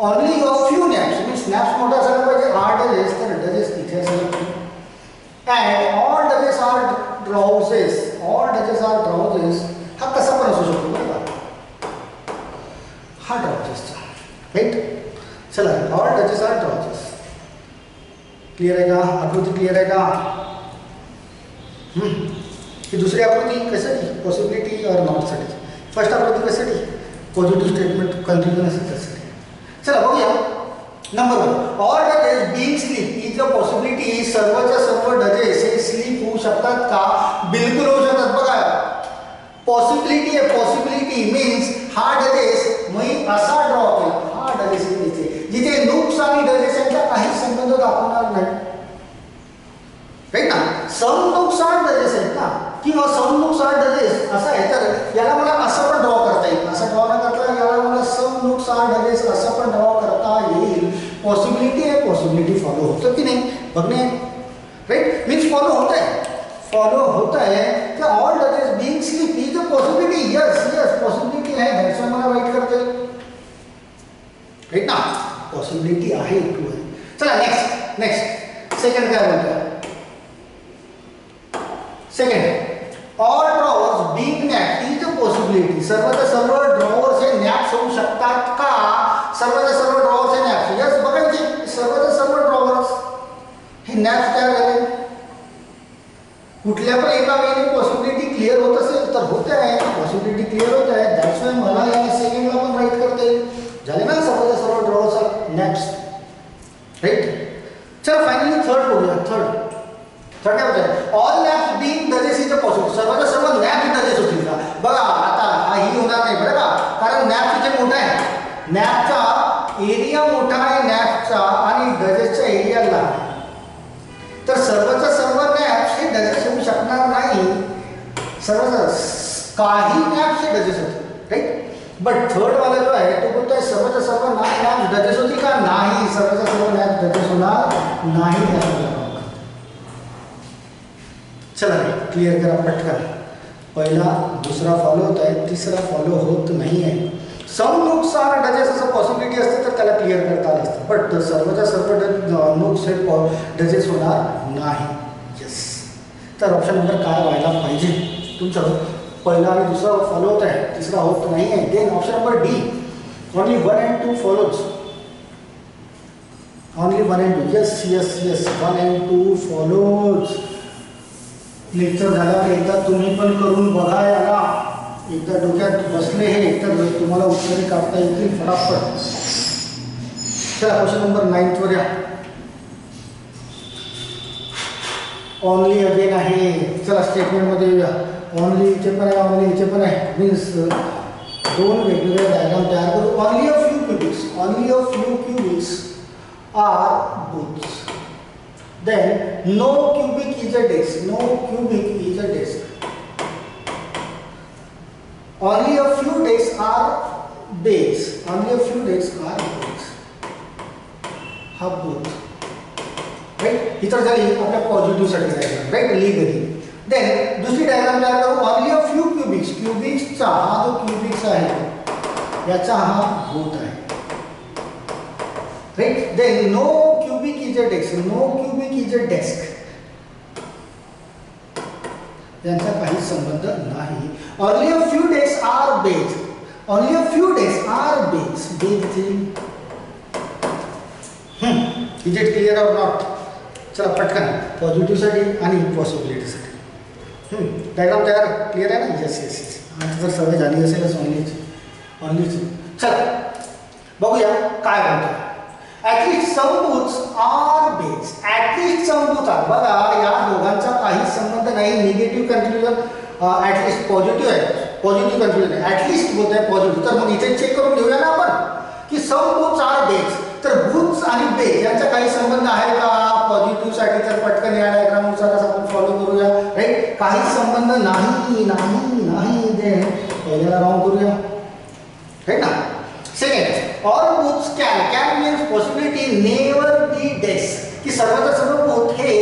Only a few naps. Means naps मोठा असायला पाहिजे. R duchess तर डजेस इथे असायला पाहिजे. And all duchess are drowses. All duchess are drowses. हा कसा पण असू शकतो बरं का. हा drowsesचा. राईट. चला all duchess are drowses. Clear आहे का. आकृती क्लियर आहे का. ही दुसरी आकृती कशासाठी पॉसिबिलिटी और नॉटसाठी. फर्स्ट आकृती कशासाठी पॉझिटिव्ह स्टेटमेंट कन्फ्युजन असेल त्यासाठी. चला बघूया. Number 1 all dozes being sleep is a possibility. सर्वच्या सर्व डजेस हे स्लीप होऊ शकतात का. बिलकुल होऊ शकतात. बघा पॉसिबिलिटी आहे. पॉसिबिलिटी मीन्स हा डजेस मी असा ड्रॉ केला. हा डजेस इथे जिथे नुक्स आणि डजेस यांचा काही संबंध दाखवणार नाही. राईट ना. सम नुक्स आर डजेस आहेत ना किंवा सम नुक्स आर डजेस असं आहे तर याला मला असं पण ड्रॉ करता येईल. असं ड्रॉ न करता याला मला सम लुक्स आर डजेस असं पण ड्रॉ करता येईल. पॉसिबिलिटी आहे, पॉसिबिलिटी फॉलो होतं की नाही बघणे, राईट. मीन्स फॉलो होत आहे की all dozes being sleepy is a possibility. Yes possibility आहे, दॅट्स व्हाय मला राईट करता येईल, राईट ना. पॉसिबिलिटी आहे, ट्रू आहे. चला नेक्स्ट सेकंड काय बोलतोय. Second, all drawers being napped is a possibility. सर्वच्या सर्व ड्रॉवर्स हे नॅप्स होऊ शकतात का? सर्वच्या सर्व ड्रॉवर्स हे नॅप्स. यस बघायचे, सर्वच्या सर्व ड्रॉवर्स हे नॅप्स तयार झाले. कुठल्या पण एका वेळी पॉसिबिलिटी क्लिअर होत असेल तर होते आहे, पॉसिबिलिटी क्लिअर होत आहे, दॅट्स वाय मला या सेकंडला पण राईट करता येईल. झाले ना सर्वच्या सर्व ड्रॉवर्स आर नॅप्स, राईट. चला फायनली थर्ड बघूया. थर्ड काय होतं, all naps being dozes is a possible. सर्वच्या सर्व नॅप डजेस होतील का? बघा आता ही होणार नाही बरं का, कारण नॅप इथे मोठा आहे, नॅपचा एरिया मोठा आहे नॅपचा आणि डजेसचा एरिया लहान आहे. तर सर्वच्या सर्व नॅप्स हे डजेस होऊ शकणार नाही. काही नॅप्स हे डजेस होतील, राईट. बट थर्ड वाला जो आहे तो बोलतोय सर्वच्या सर्व नॅप्स डजेस होतील का? नाही, सर्वच्या सर्व नॅप्स डजेस होणार नाही. चला क्लिअर करा पटकन. पहिला दुसरा फॉलो होत आहे, तिसरा फॉलो होत नाही आहे. सम लुक्स आर डजेस असं पॉसिबिलिटी असते तर त्याला क्लिअर करता आलं असतं, बट सर्वच्या सर्व लुक्स हे डजेस होणार नाही. येस, तर ऑप्शन नंबर काय व्हायला पाहिजे तुमचं? पहिला आणि दुसरा फॉलो होत आहे, तिसरा होत नाही आहे. Then option number D, only 1 and 2 follows. Only 1 and 2. Yes. 1 and 2 follows. Lecture झाल्यावर एकदा तुम्ही पण करून बघा याला, एकदा डोक्यात बसले हे तर तुम्हाला उत्तरे काढता येतील फटाफट. चला क्वेश्चन नंबर 9 वर या. ओनली अगेन आहे. चला स्टेटमेंटमध्ये येऊया. ओनली इथे पण आहे, ओनली इथे पण आहे. मीन्स दोन वेगवेगळे डायग्राम तयार करू. Only a few cubics are booths. Then no cubic is a desk. Only a few desks are beds. हा booth. Right? इतर झाली आपल्या पॉझिटिव्ह साठी डायग्राम, राईट, लीगली. देन दुसरी डायग्राम तयार करू. ओनली अ फ्यू क्यूबिक्सचा हा जो क्यूबिक्स आहे याचा हा booth आहे, right. Then no cubic is a desk. यांचा काही संबंध नाही. Only a few desk are beds. Is it clear और नॉट? चला पटकन पॉझिटिव्ह साठी आणि पॉसिबिलिटी साठी डायग्राम तयार. क्लिअर आहे ना? येस. आणि जर सवय झाली असेलच ओनलीची. चला बघूया काय म्हणतो. ॲटलिस्ट सम बूथ्स आर बेड्स. बघा या दोघांचा काही संबंध नाही. निगेटिव्ह कन्क्ल्युजन ॲटलिस्ट पॉझिटिव्ह आहे, पॉझिटिव्ह कन्क्ल्युजन आहे. ॲटलिस्ट बोलत आहे पॉझिटिव्ह, तर मग इथे चेक करून घेऊया ना आपण की सम बूथ्स आर बेड्स. तर बूथ्स आणि बेड यांचा काही संबंध आहे का? पॉझिटिव्ह साठी तर पटकन या डायग्रामनुसार आपण फॉलो करूया, राईट. काही संबंध नाही. देन पहिल्याला रॉंग करूया, राईट ना. Second, all booths can means possibility never be desk. की सर्वचा सर्व बूथ हे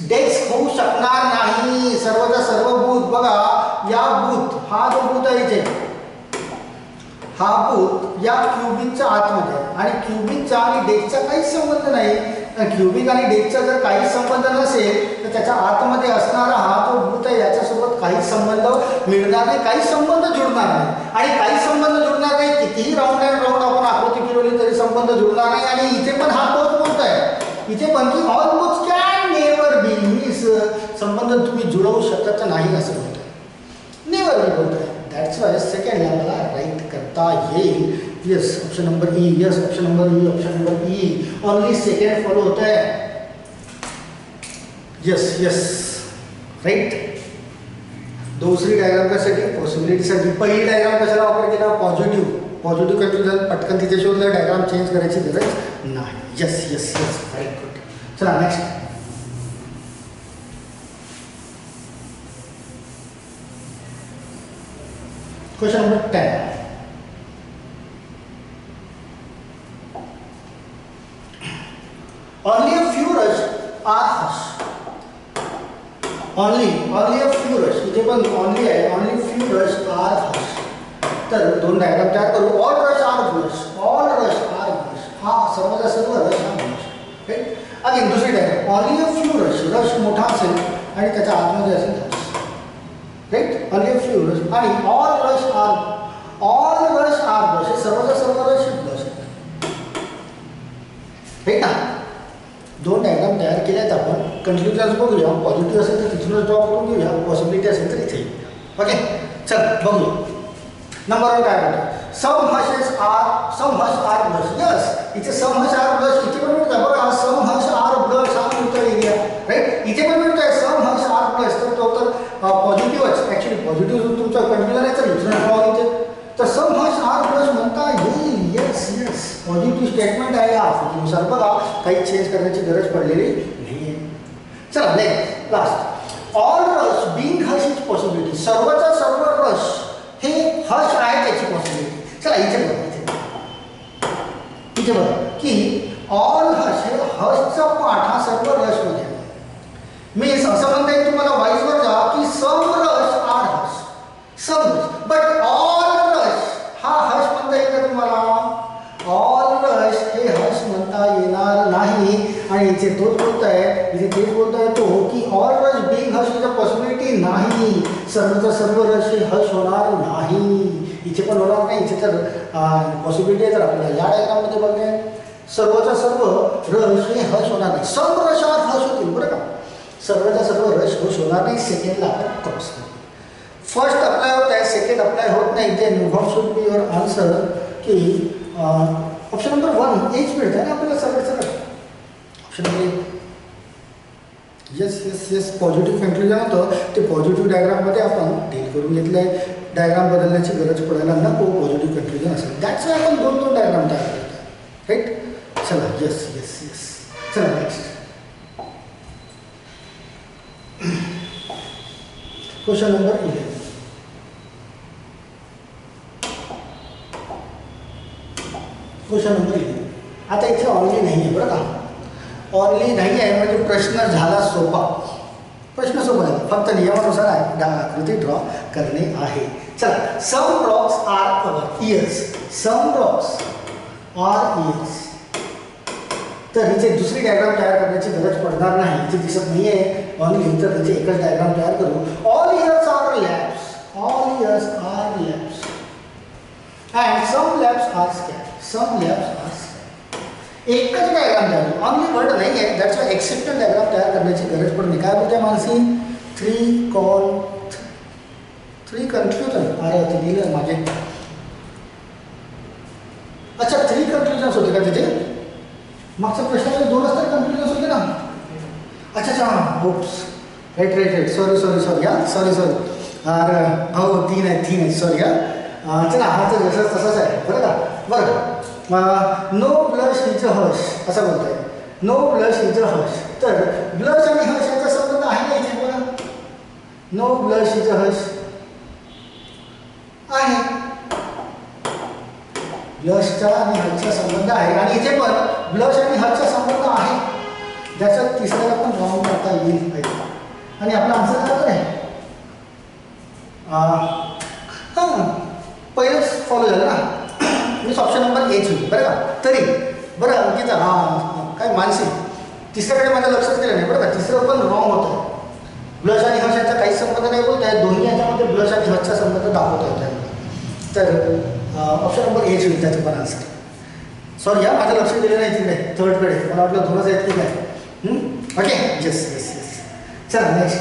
डेस्क होऊ शकणार नाही. सर्वचा सर्व बूथ बघा या बूथ, हा जो बूथ आहे इथे, हा बूथ या क्यूबिकच्या आतमध्ये आणि क्यूबिकचा आणि डेस्कचा काहीच संबंध नाही. क्यूबिक आणि डेस्कचा जर काही संबंध नसेल तर त्याच्या आतमध्ये असणारा हा जो बूथ आहे याच्यासोबत काही संबंध मिळणार नाही, काही संबंध जुळणार नाही. आणि काही संबंध जुळणार नाही, कितीही राऊंड आपण आकृती फिरवली तरी संबंध जुळणार नाही. आणि इथे पण हा तोच बोलत आहे, इथे पण की all booths can never B, means संबंध तुम्ही जुळवू शकत नाही असं बोलत आहे, नेवर बी बोलत आहे. दॅट्स वाय सेकंडला मला राईट करता येईल. Yes option number E. Option number E. Only second follow होत आहे. Yes right. दुसरी डायग्राम कशासाठी? पॉसिबिलिटीसाठी. पहिली डायग्राम कशाला वापर केला? Positive conclusion. पटकन तिथे शोधलं, डायग्राम चेंज करायची गरज नाही. Yes very good. चला next. Question number 10. only a few rush are hush. only a few rush, इथे पण only आहे, only few rush are hush. तर दोन डायग्राम तयार करू. all rush are blush, all rush are blush. हा सर्वचा सर्व rush हा blush. राईट. अगेन दुसरी diagram, only a few rush, rush मोठा असेल आणि त्याच्या आतमध्ये असेल hush. Right. only a few rush आणि all rush are blush, हे सर्वचा सर्व rush blush. राईट ना. दोन डायग्राम तयार केल्यात आपण. कन्क्लुजन्स बघूया. पॉझिटिव्ह असेल तर तिथूनच ड्रॉप करून घेऊया, पॉसिबिलिटी असेल तर इथे. ओके चल बघूया. नंबर वन काय म्हणतो, सम हश आर ब्लश. यस, इथे सम हश आर ब्लश इथे पण मिळतं बघा. सम हश आर ब्लश हा मिळतो एरिया. राईट. इथे पण मिळतोय सम हश आर ब्लश. तर तो तर पॉझिटिव्हच. ॲक्च्युली पॉझिटिव्ह तुमचा कन्क्लुजन आहे तर इथून ड्रॉ इथे. तर सम हश आर ब्लश म्हणता येईल. यस यस, पॉझिटिव्ह स्टेटमेंट आहे. आकृतीनुसार बघा, काही चेंज करण्याची गरज पडलेली नाही आहे. चला next last. All rush being hush is possibility. सर्वचा सर्व रश हे हश आहे त्याची पॉसिबिलिटी. चला इथे बघा, इथे बघा की ऑल हश हे हशचा पाठ हा सर्व रशमध्ये आहे. मीन्स असं म्हणता येईल तुम्हाला वाईजवर जा की some rush are hush, some rush, but all rush हा हश म्हणता येईल का तुम्हाला? ऑल रश हे हश म्हणता येणार नाही. आणि इथे तोच बोलतोय, इथे तेच बोलतोय तो की all rush being hush is a possibility नाही. सर्वचा सर्व रश हे हश होणार नाही. इथे पण होणार नाही. इथे तर पॉसिबिलिटी आहे. तर आपल्याला या डायग्राममध्ये बघणे, सर्वचा सर्व रश हे हश होणार नाही. सम रश आर हश होतील बरं का. सर्वचा सर्व रश हश होणार नाही. सेकंडला आपण क्रॉस करू. फर्स्ट अप्लाय होत आहे, सेकंड अप्लाय होत नाही. Then what should be your answer की ऑप्शन नंबर 1 एच मिळतं आहे ना आपल्याला सरळ सरळ. Option number yes yes yes, positive conclusion होतं ते पॉझिटिव्ह डायग्राममध्ये आपण डील करून घेतलं आहे. डायग्राम बदलण्याची गरज पडायला नको, पॉझिटिव्ह कन्क्लुजन असेल. दॅट्स वाय आपण दोन डायग्राम तयार करतो. राईट. चला येस येस येस. चला next question number 11. Question number 11. आता इथे ऑनली नाही आहे बरं का. ऑनली नाही आहे म्हणजे प्रश्न झाला सोपा. प्रश्न सोपा आहे, फक्त नियमानुसार आकृती ड्रॉ करणे आहे. चला. Some rocks are ears. Some rocks are ears. तर इथे दुसरी डायग्राम तयार करण्याची गरज पडणार नाही. इथे दिसत नाही आहे ऑनली, तर इथे एकच डायग्राम तयार करू. All years are labs. All years are labs and some labs are scan. Some labs are scan. एकच डायग्राम तयार. ऑनली वर्ड नाही आहे. दॅट्स वाय एक्सेप्टल डायग्राम तयार करण्याची गरज पडली. काय बोलते मानसी? Three confusion. अरे ते दिलं मागे. अच्छा, 3 कन्फ्युजन्स होते का तिथे? मागच्या प्रश्नामध्ये 2च तर कन्फ्युजन्स होते ना. अच्छा अच्छा, होप्स. राईट. सॉरी हा. सॉरी. अरे हो 3 आहेत. सॉरी हा. चला, हा तर जसं तसंच आहे बरं का. बरं. No blush is a hush असं बोलत आहे. No blush is a hush. तर ब्लश आणि हश याचा संबंध आहे ना इथे बघा. No blush is a hush आहे. ब्लशचा आणि हशचा संबंध आहे. आणि इथे पण ब्लश आणि हशचा संबंध आहे. ज्याच्यात तिसऱ्याला पण रॉंग करता येईल पाहिजे. आणि आपला आन्सर काय आहे? हां, पहिलंच फॉलो झालं ना. मीच ऑप्शन नंबर एच होईल बरं का. तरी बरं अंकिता, हां काय मानसी, तिसऱ्याकडे माझं लक्षच गेलं नाही बरं का. तिसरं पण रॉंग होतं. ब्लश आणि हश यांचा काहीच संबंध नाही बोलत आहे. दोन्ही याच्यामध्ये ब्लश आणि हशचा संबंध दाखवता येतो आहे. तर ऑप्शन नंबर एच होईल त्याचं पण आन्सर. सॉरी माझं लक्ष गेलं नाही तिकडे थर्डकडे. मला वाटलं दोनच आहेत की काय. Okay yes. चला नेक्स्ट.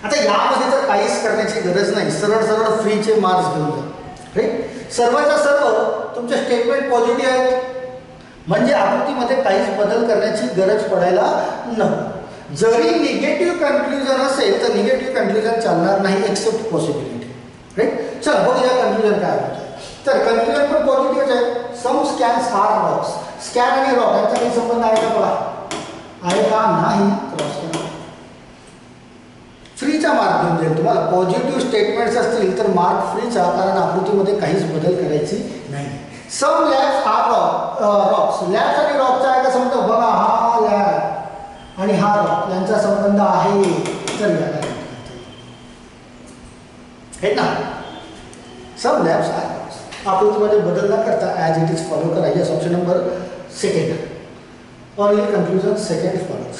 आता यामध्ये तर काहीच करण्याची गरज नाही. सरळ फ्रीचे मार्क्स घेऊन जा. राईट. सर्वच्या सर्व तुमचे स्टेटमेंट पॉझिटिव्ह आहेत म्हणजे आकृतीमध्ये काहीच बदल करण्याची गरज पडायला नको. जरी निगेटिव्ह कन्क्लुजन असेल तर निगेटिव्ह कन्क्लुजन चालणार नाही एक्सेप्ट पॉसिबिलिटी. राईट. चला बघूया कन्क्लुजन काय होतं. तर कन्क्लुजन पण पॉझिटिव्हच आहे. सम स्कॅन्स आर रॉक्स. स्कॅन आणि रॉक यांचा काही संबंध आहे का बघा. आहे का? नाही. क्रॉस करा. फ्रीचा मार्क घेऊन जाईल तुम्हाला. पॉझिटिव्ह स्टेटमेंट्स असतील तर मार्क फ्रीचा, कारण आकृतीमध्ये काहीच बदल करायची नाही. सम लॅब्स आर रॉक्स. लॅब्स आणि रॉकचा आहे का समजा बघा. हा यांचा संबंध आहे तर याला है ना. सम लॅब्स आर आकृतीमध्ये बदल न करता ॲज इट इज फॉलो करा. Yes option number second. Only confusion second follows.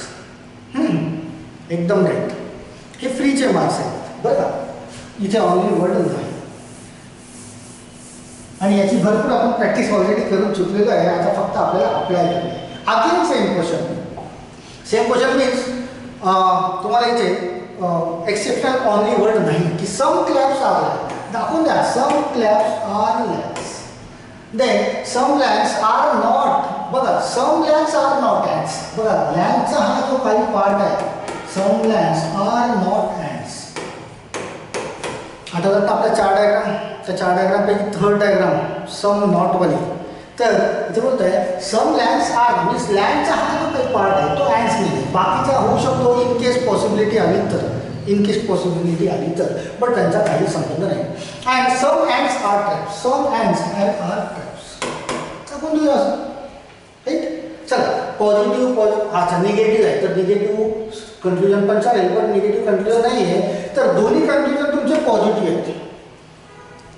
एकदम राईट. हे फ्रीचे मार्क्स आहेत बरं का, इथे ऑनली वर्ड नाही. आणि याची भरपूर आपण प्रॅक्टिस ऑलरेडी करून चुकलेलो आहे. आता फक्त आपल्याला अप्लाय करायचं आहे. अगेन सेम क्वेश्चन मीन्स तुम्हाला इथे एक्सेप्शन ऑनली वर्ड नाही की सम क्लॅप्स आर लॅब्स दाखवून द्या. Some claps are labs. Then some labs are not. बघा some labs are not ads. बघा लॅम्पचा हा जो काही पार्ट आहे some lamps are not ads. आता जर आपल्या चार डायग्राम त्या चार डायग्रामपैकी थर्ड डायग्राम सम नॉट वाली. तर इथे बोलत आहे सम लॅम्प्स आर मीन्स लॅम्पचा हा जो काही पार्ट आहे तो ॲड्स नाही. बाकीचा होऊ शकतो इन केस पॉसिबिलिटी आली तर. बट त्यांचा काही संबंध नाही. And some ads are traps. Some ads are traps आपण देऊया असं राईट. चला पॉझिटिव्ह अच्छा निगेटिव्ह आहे तर निगेटिव्ह कन्फ्युजन पण चालेल पण निगेटिव्ह कन्फ्युजन नाही आहे. तर दोन्ही कन्फ्युजन तुमचे पॉझिटिव्ह आहेत.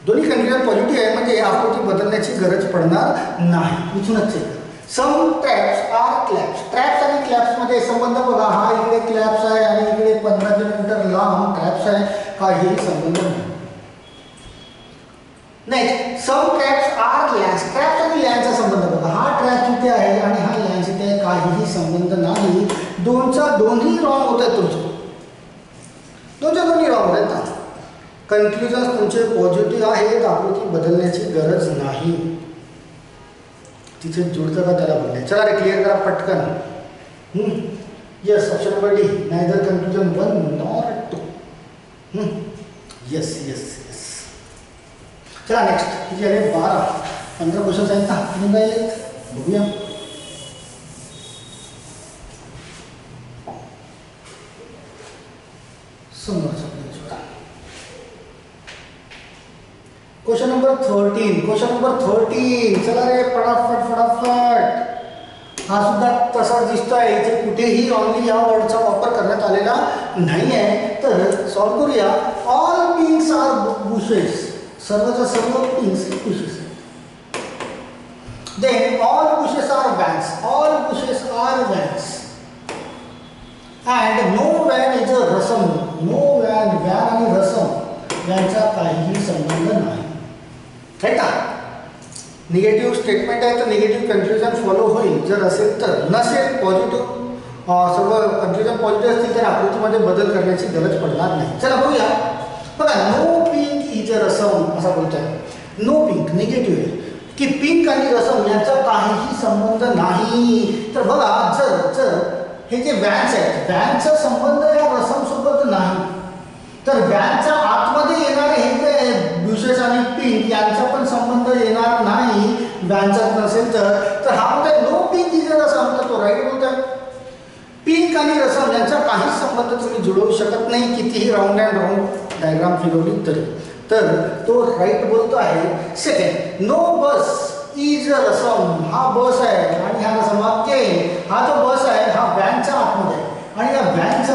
दोन्ही कन्फ्युजन पॉझिटिव्ह आहे म्हणजे आकृती बदलण्याची गरज पडणार नाही. इथूनच चेक. सम ट्रॅप्स आर क्लॅप्स. ट्रॅप्स आणि क्लॅप्समध्ये संबंध बघा. हा इकडे क्लॅप्स आहे आणि इकडे 15 किलोमीटर लांब ट्रॅप्स आहे. काहीही संबंध नाही. Next some traps are lance. Traps आणि लॅन्सचा संबंध बघा. हा ट्रॅप इथे आहे आणि हा लॅन्स इथे आहे. काहीही संबंध नाही. दोन्ही रॉंग होत आहेत तुमचं. दोन्ही रॉंग आहेत ना. कन्फ्युजन तुमचे पॉझिटिव्ह आहेत. आकृती बदलण्याची गरज नाही. तिथे जुळतं का त्याला बघूया. चला रे क्लिअर करा पटकन. Yes option number D. Neither confusion 1 nor 2. Yes yes yes. चला नेक्स्ट किती आले 12. 15 क्वेश्चन्स आहेत ना. किती राहिले बघूया. समोरचा क्वेश्चन नंबर 13. Question number 13. चला रे फटाफट. हा सुद्धा तसाच दिसतोय. इथे कुठेही ऑनली या वर्डचा वापर करण्यात आलेला नाही आहे. तर सॉल्व करूया. All pinks are bushes. सर्वच्या सर्व pinks bushes. Then all bushes are vans. All bushes are vans. And no van is a rasam. No van आणि रसम यांचा काहीही संबंध नाही. आहे का. निगेटिव्ह स्टेटमेंट आहे तर निगेटिव्ह कन्फ्युजन फॉलो होईल. जर असेल तर. नसेल पॉझिटिव्ह सर्व कन्फ्युजन पॉझिटिव्ह असतील तर आकृतीमध्ये बदल करण्याची गरज पडणार नाही. चला बघूया. बघा नो पिंक इज अ रसम असा बोलतोय. नो पिंक निगेटिव्ह आहे की पिंक आणि रसम यांचा काहीही संबंध नाही. तर बघा जर हे जे वॅन्स आहेत वॅनचा संबंध या रसमसोबत नाही. तर वॅनच्या आतमध्ये येणारे हे जे ब्युशेस आणि पिंक यांचा पण संबंध येणार नाही. वॅनचा नसेल तर हा म्हणतोय नो पिंक इज अ रसम. तर तो राईट बोलतोय. पिंक आणि रसम यांचा काहीच संबंध तुम्ही जुळवू शकत नाही कितीही राऊंड अँड राऊंड डायग्राम फिरवली तरी. तर तो राईट बोलतो आहे. Second no bus is a rasam. हा बस आहे आणि हा रसम वाक्य हा जो बस आहे हा वॅनच्या आतमध्ये आहे आणि या वॅनचा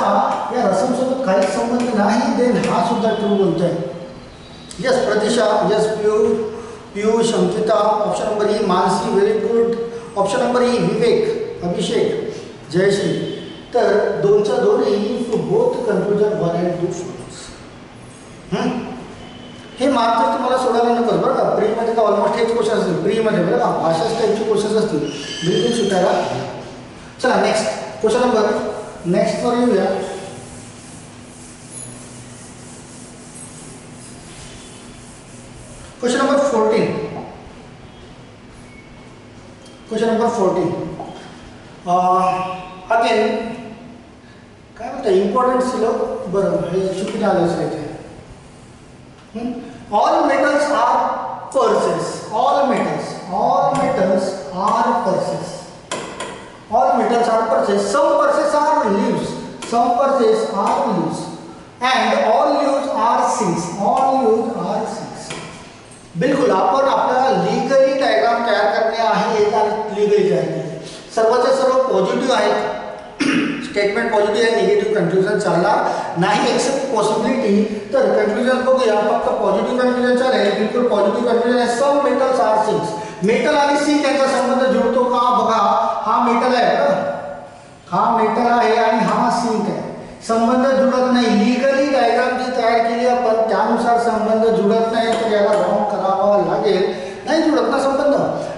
या रसमसोबत काहीच संबंध नाही. देन हा सुद्धा ट्रू बोलतोय. Yes Pratisha. Yes Piyush Ankita. Option number E Mansi. Very good. Option number E Vivek Abhishek Jayshree. तर दोनच्या दोन्ही बोथ कन्फ्युजन 1 and 2 फॉलोज. हे मार्क जर तुम्हाला सोडायला नको बरं का. प्रीमध्ये तर ऑलमोस्ट हेच क्वेश्चन असतील. प्रीमध्ये बरं का अशाच टाईपचे क्वेश्चन्स असतील. बिलकुल सुटायला. चला नेक्स्ट क्वेश्चन नंबर नेक्स्टवर येऊया. Question number 14. Question number 14. Again काय म्हणतात इम्पॉर्टंट सिलो. बरं हे चुकीचं आलं असेल इथे. All metals are purses. All metals are purses. All metals are purses. Some purses are leaves. Some purses are leaves. And all leaves are seeds. All leaves are seeds. बिलकुल आपण आपल्याला लीगली डायग्राम तयार करणे आहेत आणि legally आहे. सर्वचे सर्व positive आहेत. स्टेटमेंट पॉझिटिव्ह आहे, निगेटिव्ह कन्क्ल्युजन चालणार नाही एक्सेप्ट पॉसिबिलिटी. तर कन्क्ल्युजन बघूया, फक्त पॉझिटिव्ह कन्क्ल्युजन चालेल. बिलकुल पॉझिटिव्ह कन्क्ल्युजन आहे. Some metals are sinks. Metal आणि सिंक यांचा संबंध जुळतो का बघा. हा मेटल आहे बघा, हा मेटल आहे आणि हा सिंक आहे. संबंध जुळत नाही. लीगली डायग्राम जी तयार केली आपण त्यानुसार संबंध जुळत नाही, तर याला रॉंग करावा लागेल. नाही जुळत ना संबंध,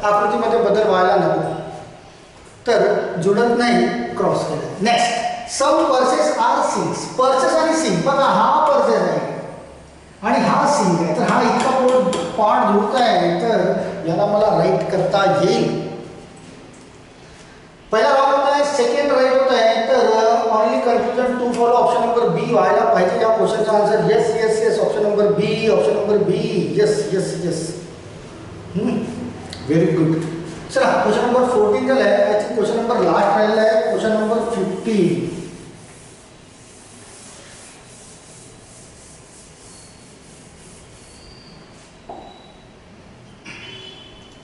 आकृतीमध्ये बदल व्हायला नको, तर जुळत नाही, क्रॉस केलं. नेक्स्ट, सम पर्सेस आर सिंक्स. पर्सेस आणि सिंक बघा, हा पर्सेस आहे आणि हा सिंक आहे, तर हा इतका पार्ट जुळत आहे, तर याला मला राईट करता येईल. पहिला रॉंग होत आहे, सेकंड राईट होत आहे. तर only confusion two follow option number B व्हायला पाहिजे. या क्वेश्चनचा answer yes yes yes, option number B, option number B, yes yes yes. Very good. चला क्वेश्चन नंबर 14 झाला आहे. I think question number last राहिलेला आहे, क्वेश्चन नंबर 15.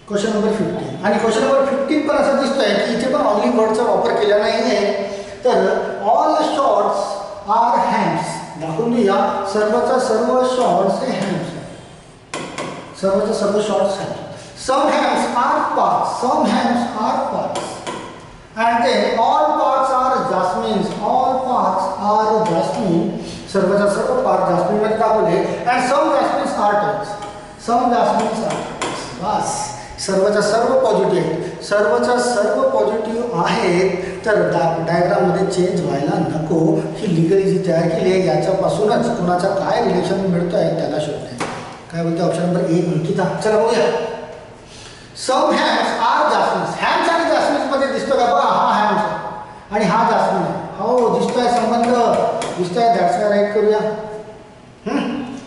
क्वेश्चन नंबर 15 आणि क्वेश्चन नंबर 15 पण असं दिसतोय की इथे पण ऑनली वर्डचा वापर केला नाही आहे. तर ऑल शॉर्ट्स आर हॅम्स. दाखवून देऊया, सर्वचा सर्व शॉर्ट्स हे हॅम्स आहे. सर्वचा सर्व shorts हॅम्स. Some hams are parts. Some hams are parts. And then all parts are jasmines. All parts are jasmine. सर्वचा सर्व पार्ट जास्मिन मध्ये दाखवले. And some jasmines are types. Some jasmines are types. बस सर्वचा सर्व positive आहेत. सर्वचा सर्व positive आहेत, तर diagram मध्ये change व्हायला नको. ही लिगली जी तयार केली आहे याच्यापासूनच कोणाचा काय रिलेशन मिळतोय त्याला शोधते. काय बोलते ऑप्शन नंबर 1 अंकिता. चला बघूया. सम हॅम्स आर जास्मिन्स. हॅम्स आणि जास्मिन्स मध्ये दिसतो का बघा, हा हॅम्स आहे आणि हा जास्मिन आहे. हो दिसतोय संबंध, दिसतोय. दॅट्स वाय राईट करूया.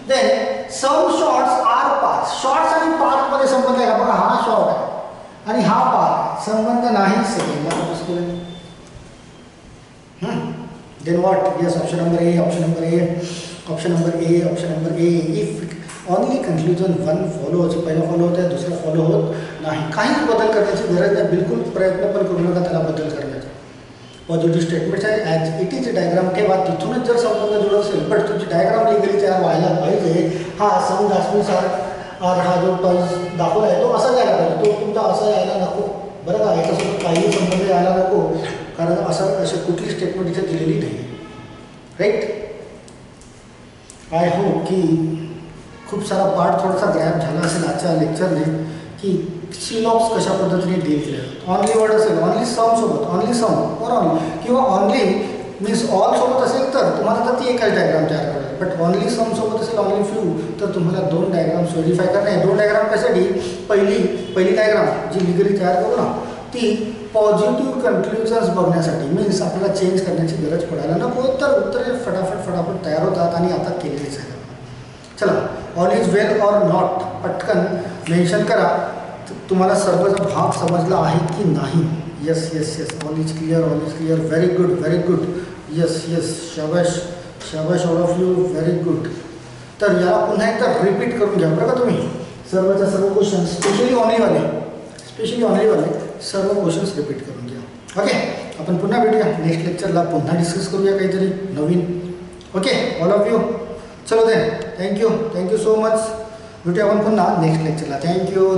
Then some shorts R parts. Shorts आणि पार्ट मध्ये संबंध आहे का बघा, हा शॉर्ट आहे आणि हा पार्ट, संबंध नाही. सेकंडला तपास करूया. Then what, yes option number A, option number A, option number A, option number A. If only conclusion one follow होते, पहिला फॉलो होत आहे, दुसरा फॉलो होत नाही. काहीच बदल करण्याची गरज नाही. बिलकुल प्रयत्न पण करू नका त्याला बदल करण्याचा. पॉझिटिव्ह स्टेटमेंट आहे, ॲज इट इज डायग्राम ठेवा. तिथूनच जर संबंध जुळत असेल, पण तुमची डायग्राम लिगली तयार व्हायला पाहिजे. हा सम जास्मिन्स आर हा जो टॉईज दाखवला आहे तो असा यायला पाहिजे, तो तुमचा असा यायला नको बरं का. याच्यासोबत काही संबंध यायला नको, कारण असं अशी कुठली स्टेटमेंट इथे दिलेली नाही. राईट. आय होप की खूप सारा पार्ट थोडासा ग्रॅप झाला असेल आजच्या लेक्चरने, की सिलॉप्स कशा पद्धतीने डील केले. ऑनली वर्ड असेल, ऑनली सम सोबत, ऑनली सम और ऑनली, किंवा ऑनली मीन्स ऑल सोबत असेल तर तुम्हाला तर ती एकच डायग्राम तयार करायची. बट ऑनली सम सोबत असेल, ऑनली फ्यू, तर तुम्हाला 2 डायग्राम्स व्हेरीफाय करणे. 2 डायग्राम कशासाठी, पहिली डायग्राम जी लिगली तयार करू ना, ती पॉझिटिव्ह कन्क्ल्युजन्स बघण्यासाठी. मीन्स आपल्याला चेंज करण्याची गरज पडायला नको, तर उत्तरे फटाफट तयार होतात आणि आता केलेलीच आहे. चला, all is well or not पटकन मेन्शन करा. तुम्हाला सर्वचा भाग समजला आहे की नाही. Yes yes yes, all is clear, all is clear. Very good, very good. Yes yes, शाबाश शाबाश all of you, very good. तर याला पुन्हा एकदा रिपीट करून घ्या बरं का तुम्ही. सर्वच्या सर्व क्वेश्चन, स्पेशली ऑनलीवाले सर्व क्वेश्चन्स रिपीट करून घ्या. ओके, आपण पुन्हा भेटूया नेक्स्ट लेक्चरला. पुन्हा डिस्कस करूया काहीतरी नवीन. Okay all of you. चलो देन, थँक्यू सो मच. भेटूया आपण पुन्हा नेक्स्ट लेक्चरला. थँक्यू.